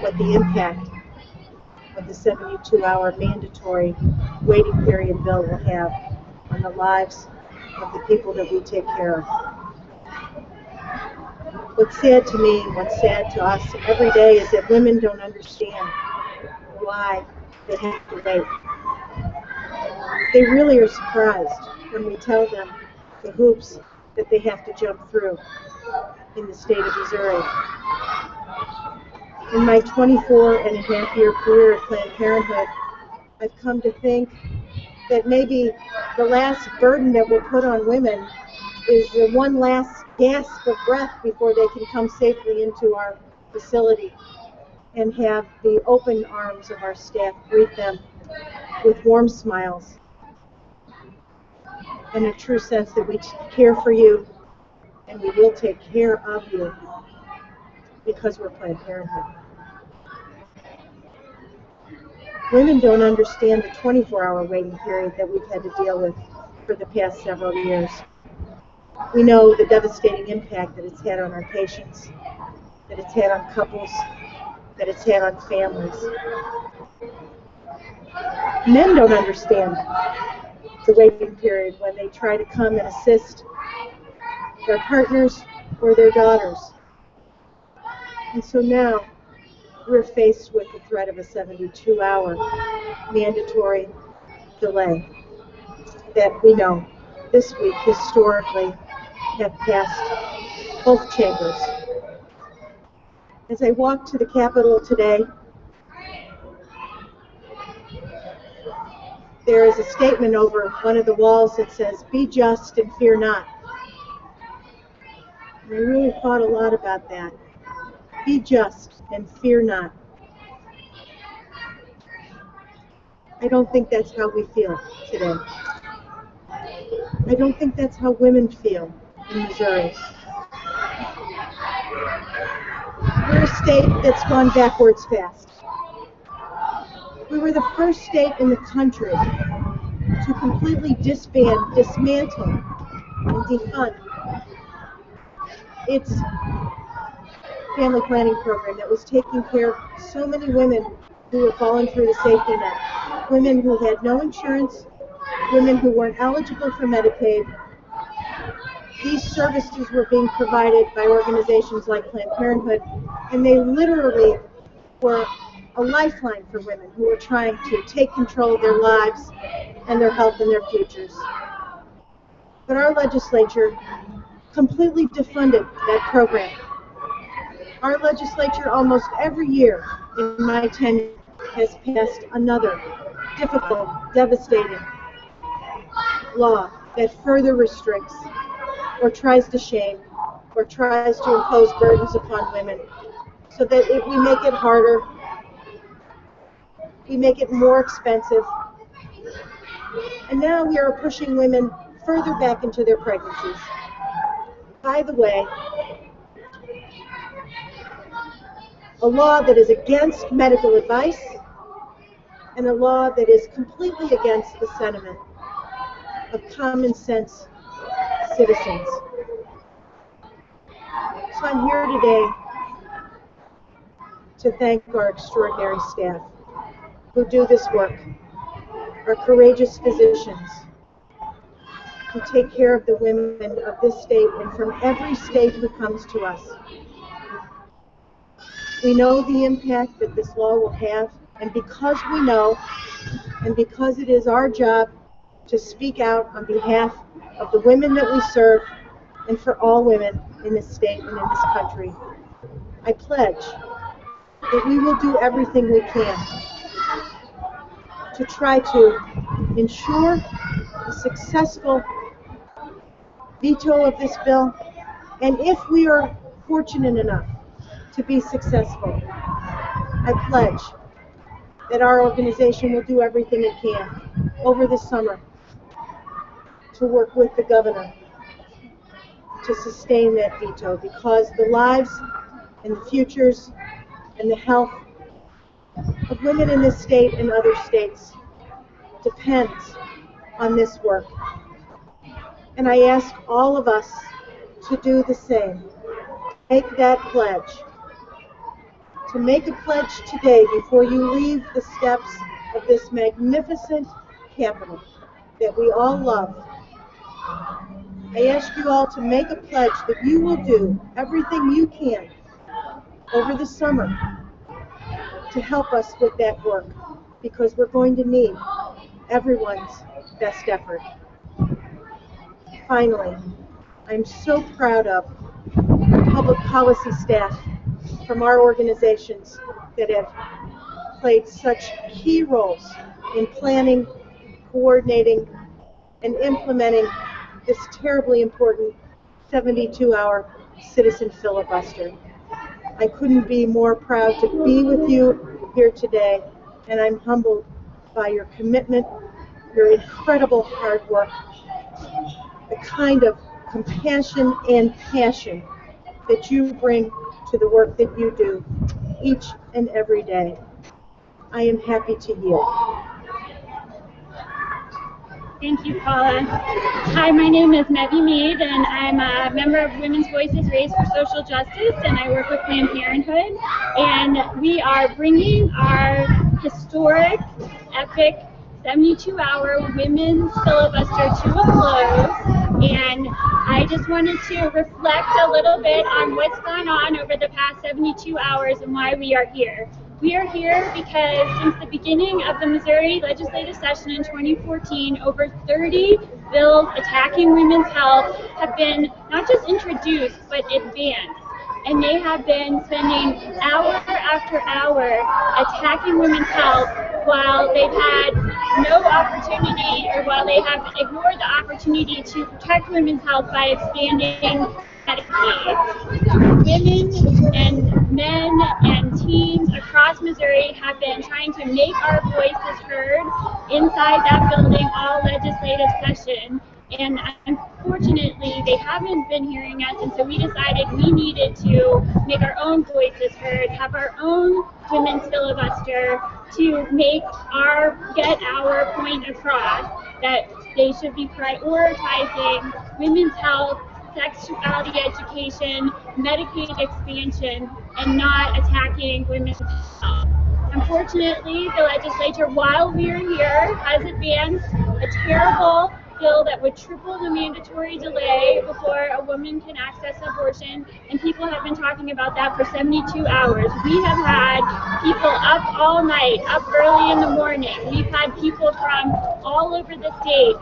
S8: what the impact of the 72-hour mandatory waiting period bill will have on the lives of the people that we take care of. What's sad to me, what's sad to us every day is that women don't understand why they have to wait. They really are surprised when we tell them the hoops that they have to jump through in the state of Missouri. In my 24-and-a-half-year career at Planned Parenthood, I've come to think that maybe the last burden that we'll put on women is the one last gasp of breath before they can come safely into our facility and have the open arms of our staff greet them with warm smiles and a true sense that we care for you and we will take care of you because we're Planned Parenthood. Women don't understand the 24-hour waiting period that we've had to deal with for the past several years. We know the devastating impact that it's had on our patients, that it's had on couples, that it's had on families. Men don't understand the waiting period when they try to come and assist their partners or their daughters. And so now we're faced with the threat of a 72-hour mandatory delay that we know this week historically have passed both chambers. As I walked to the Capitol today, there is a statement over one of the walls that says, "Be just and fear not." And I really thought a lot about that. Be just and fear not. I don't think that's how we feel today. I don't think that's how women feel in Missouri. We're a state that's gone backwards fast. We were the first state in the country to completely dismantle, and defund its family planning program that was taking care of so many women who were falling through the safety net. Women who had no insurance, women who weren't eligible for Medicaid. These services were being provided by organizations like Planned Parenthood, and they literally were a lifeline for women who were trying to take control of their lives and their health and their futures. But our legislature completely defunded that program. Our legislature almost every year in my tenure has passed another difficult, devastating law that further restricts or tries to shame or tries to impose burdens upon women so that if we make it harder, we make it more expensive, and now we are pushing women further back into their pregnancies. By the way, a law that is against medical advice and a law that is completely against the sentiment of common sense citizens. So I'm here today to thank our extraordinary staff who do this work, our courageous physicians who take care of the women of this state and from every state who comes to us. We know the impact that this law will have, and because we know, and because it is our job to speak out on behalf of the women that we serve and for all women in this state and in this country, I pledge that we will do everything we can to try to ensure a successful veto of this bill, and if we are fortunate enough to be successful, I pledge that our organization will do everything it can over the summer to work with the governor to sustain that veto, because the lives and the futures and the health of women in this state and other states depends on this work. And I ask all of us to do the same. Make that pledge. To make a pledge today before you leave the steps of this magnificent Capitol that we all love. I ask you all to make a pledge that you will do everything you can over the summer to help us with that work, because we're going to need everyone's best effort. Finally, I'm so proud of the public policy staff from our organizations that have played such key roles in planning, coordinating, and implementing this terribly important 72-hour citizen filibuster. I couldn't be more proud to be with you here today, and I'm humbled by your commitment, your incredible hard work, the kind of compassion and passion that you bring to the work that you do each and every day. I am happy to yield.
S9: Thank you, Paula. Hi, my name is Mevi Mead, and I'm a member of Women's Voices Raised for Social Justice, and I work with Planned Parenthood. And we are bringing our historic, epic 72-hour women's filibuster to a close. And I just wanted to reflect a little bit on what's gone on over the past 72 hours and why we are here. We are here because since the beginning of the Missouri legislative session in 2014, over 30 bills attacking women's health have been not just introduced, but advanced. And they have been spending hour after hour attacking women's health while they've had no opportunity, or while they have ignored the opportunity to protect women's health by expanding Medicaid. Women and men and teens across Missouri have been trying to make our voices heard inside that building all legislative session. And unfortunately, they haven't been hearing us, and so we decided we needed to make our own voices heard, have our own women's filibuster to get our point across, that they should be prioritizing women's health, sexuality education, Medicaid expansion, and not attacking women's health. Unfortunately, the legislature, while we're here, has advanced a terrible bill that would triple the mandatory delay before a woman can access abortion, and people have been talking about that for 72 hours. We have had people up all night, up early in the morning. We've had people from all over the state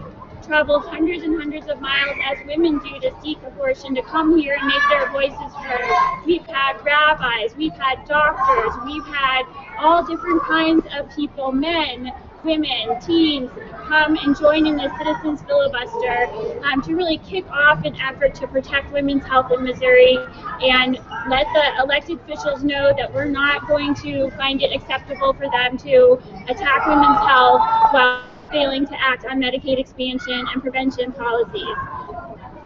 S9: travel hundreds and hundreds of miles as women do to seek abortion, to come here and make their voices heard. We've had rabbis, we've had doctors, we've had all different kinds of people, men, women, teens, come and join in the Citizens Filibuster to really kick off an effort to protect women's health in Missouri and let the elected officials know that we're not going to find it acceptable for them to attack women's health while failing to act on Medicaid expansion and prevention policies.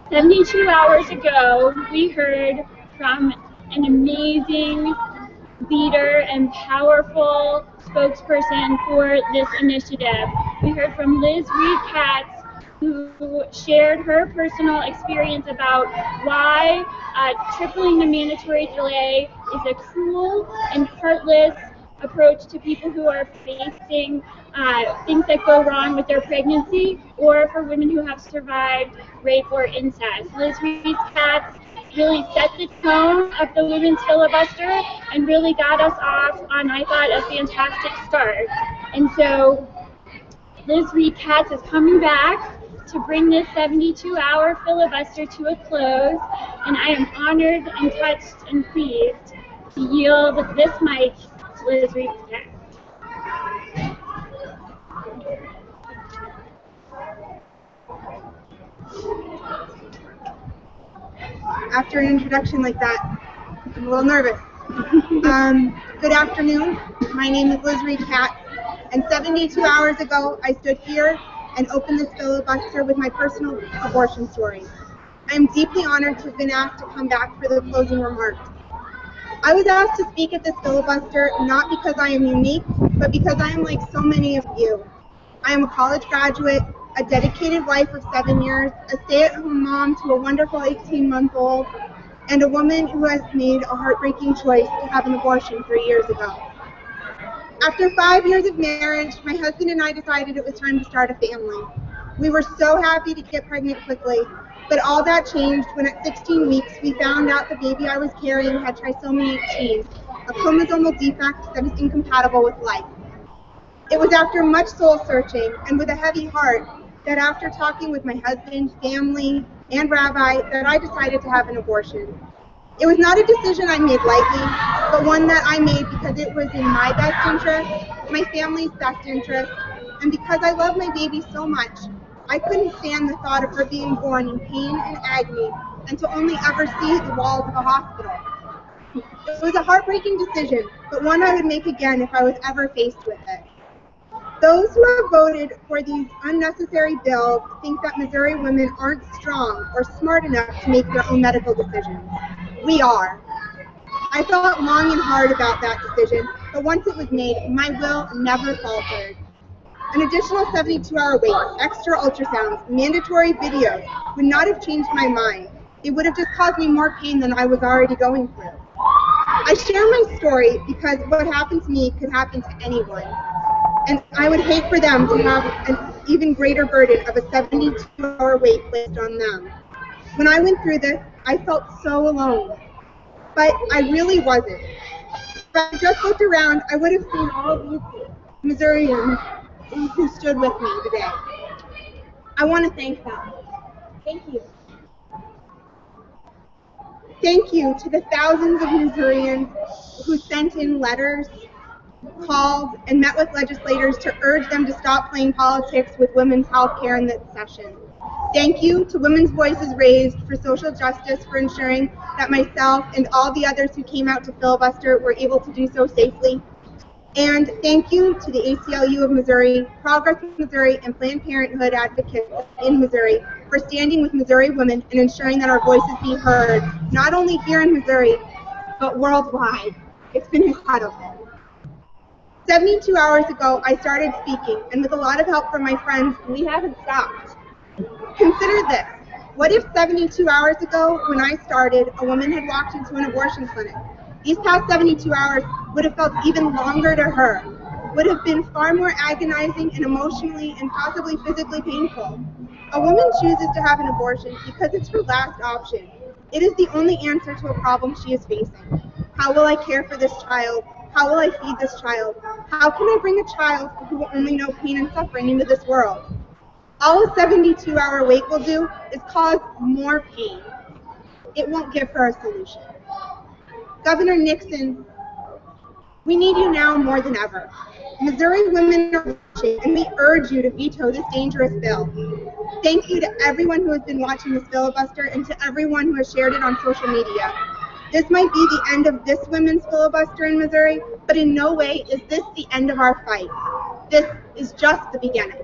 S9: 72 hours ago, we heard from an amazing leader and powerful spokesperson for this initiative. We heard from Liz Reed Katz, who shared her personal experience about why tripling the mandatory delay is a cruel and heartless approach to people who are facing things that go wrong with their pregnancy, or for women who have survived rape or incest. Liz Reed Katz really set the tone of the women's filibuster and really got us off on, I thought, a fantastic start. And so Liz Reed Katz is coming back to bring this 72-hour filibuster to a close, and I am honored and touched and pleased to yield this mic to Liz Reed Katz.
S10: After an introduction like that, I'm a little nervous. Good afternoon. My name is Liz Reed Katz, and 72 hours ago, I stood here and opened this filibuster with my personal abortion story. I am deeply honored to have been asked to come back for the closing remarks. I was asked to speak at this filibuster not because I am unique, but because I am like so many of you. I am a college graduate, a dedicated wife of 7 years, a stay-at-home mom to a wonderful 18-month-old, and a woman who has made a heartbreaking choice to have an abortion 3 years ago. After 5 years of marriage, my husband and I decided it was time to start a family. We were so happy to get pregnant quickly, but all that changed when at 16 weeks we found out the baby I was carrying had trisomy 18, a chromosomal defect that is incompatible with life. It was after much soul searching and with a heavy heart that after talking with my husband, family, and rabbi, that I decided to have an abortion. It was not a decision I made lightly, but one that I made because it was in my best interest, my family's best interest, and because I love my baby so much, I couldn't stand the thought of her being born in pain and agony and to only ever see the walls of a hospital. It was a heartbreaking decision, but one I would make again if I was ever faced with it. Those who have voted for these unnecessary bills think that Missouri women aren't strong or smart enough to make their own medical decisions. We are. I thought long and hard about that decision, but once it was made, my will never faltered. An additional 72-hour wait, extra ultrasounds, mandatory videos would not have changed my mind. It would have just caused me more pain than I was already going through. I share my story because what happened to me could happen to anyone. And I would hate for them to have an even greater burden of a 72-hour wait placed on them. When I went through this, I felt so alone. But I really wasn't. If I just looked around, I would have seen all these Missourians who stood with me today. I want to thank them. Thank you. Thank you to the thousands of Missourians who sent in letters, called, and met with legislators to urge them to stop playing politics with women's health care in this session. Thank you to Women's Voices Raised for social justice for ensuring that myself and all the others who came out to filibuster were able to do so safely. And thank you to the ACLU of Missouri, Progress Missouri, and Planned Parenthood advocates in Missouri for standing with Missouri women and ensuring that our voices be heard, not only here in Missouri, but worldwide. It's been incredible. 72 hours ago, I started speaking, and with a lot of help from my friends, we haven't stopped. Consider this. What if 72 hours ago, when I started, a woman had walked into an abortion clinic? These past 72 hours would have felt even longer to her, would have been far more agonizing and emotionally and possibly physically painful. A woman chooses to have an abortion because it's her last option. It is the only answer to a problem she is facing. How will I care for this child? How will I feed this child? How can I bring a child who will only know pain and suffering into this world? All a 72-hour wait will do is cause more pain. It won't give her a solution. Governor Nixon, we need you now more than ever. Missouri women are watching, and we urge you to veto this dangerous bill. Thank you to everyone who has been watching this filibuster and to everyone who has shared it on social media. This might be the end of this women's filibuster in Missouri, but in no way is this the end of our fight. This is just the beginning.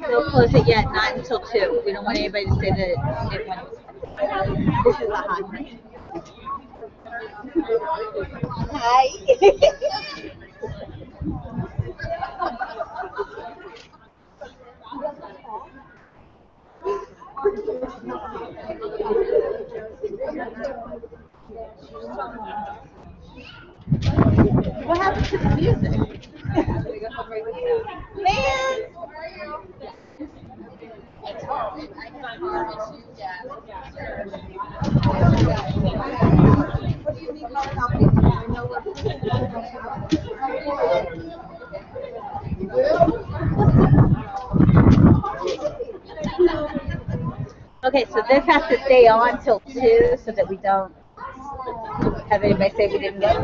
S11: Don't close it yet, not until 2. We don't want anybody to say that it went. This is a hot night. Hi. What happened to the music? Man! Okay, so this has to stay on till 2 so that we don't have anybody say we didn't get it.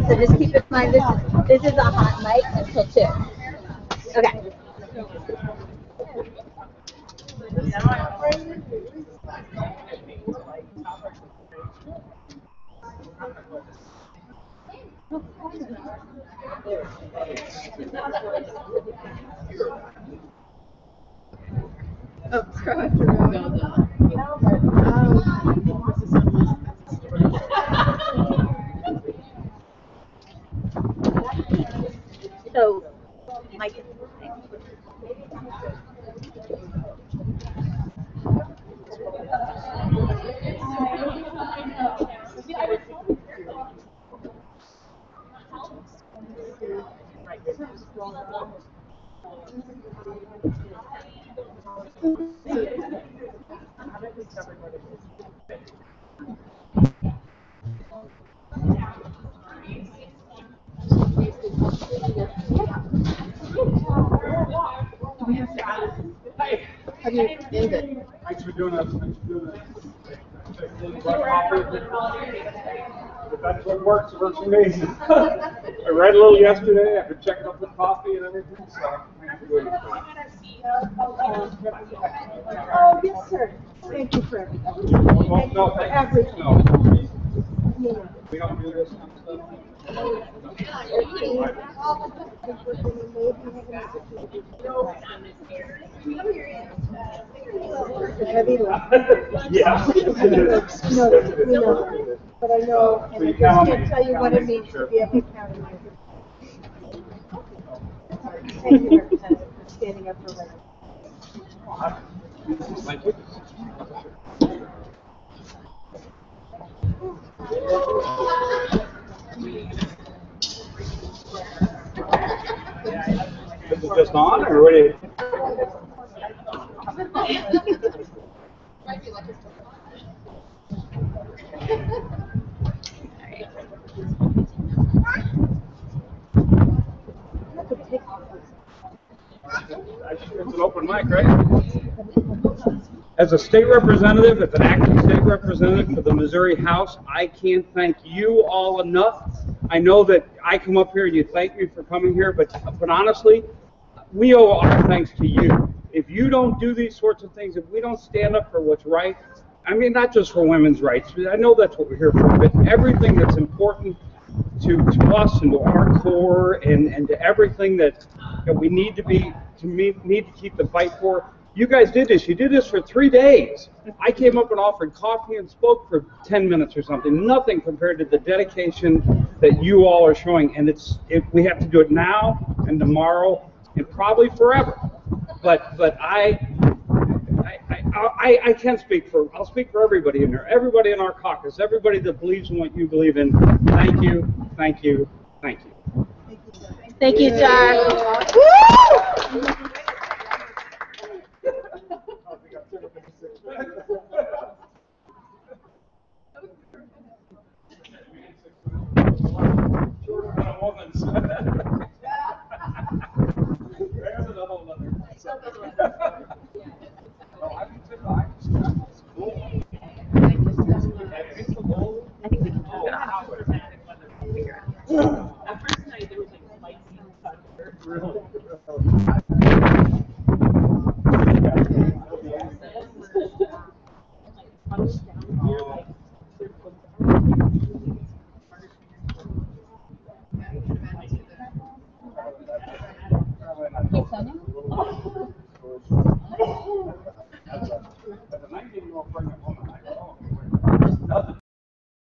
S11: So just keep in mind this is a hot mic until 2. Okay.
S10: Oh, scroll after row.
S11: So, Mike.
S10: How do you end it?
S12: Thanks for doing that. Thanks for doing that. If that's what works, it works for me. I read a little yesterday. I've been checking up the coffee and everything, so thanks for doing it.
S8: Oh, yes, sir. Thank you for everything.
S12: Well, no,
S8: For everything.
S12: no. We don't do this kind of stuff.
S8: Heavy lift.
S12: Yeah.
S8: We know that. But I know, and I just can't tell you what it means to be able to count on you. Thank you, Representative, for standing up for women.
S12: Thank you. Is it just on, or what do you? It's an open mic, right? As a state representative, as an active state representative for the Missouri House, I can't thank you all enough. I know that I come up here and you thank me for coming here, but honestly, we owe our thanks to you. If you don't do these sorts of things, if we don't stand up for what's right, I mean, not just for women's rights, I know that's what we're here for, but everything that's important to us and to our core and to everything that we need to need to keep the fight for. You guys did this. You did this for 3 days. I came up and offered coffee and spoke for 10 minutes or something. Nothing compared to the dedication that you all are showing. And we have to do it now and tomorrow and probably forever. But I can speak for, I'll speak for everybody in there, everybody in our caucus, everybody that believes in what you believe in. Thank you, thank you, thank you.
S11: Thank you, John.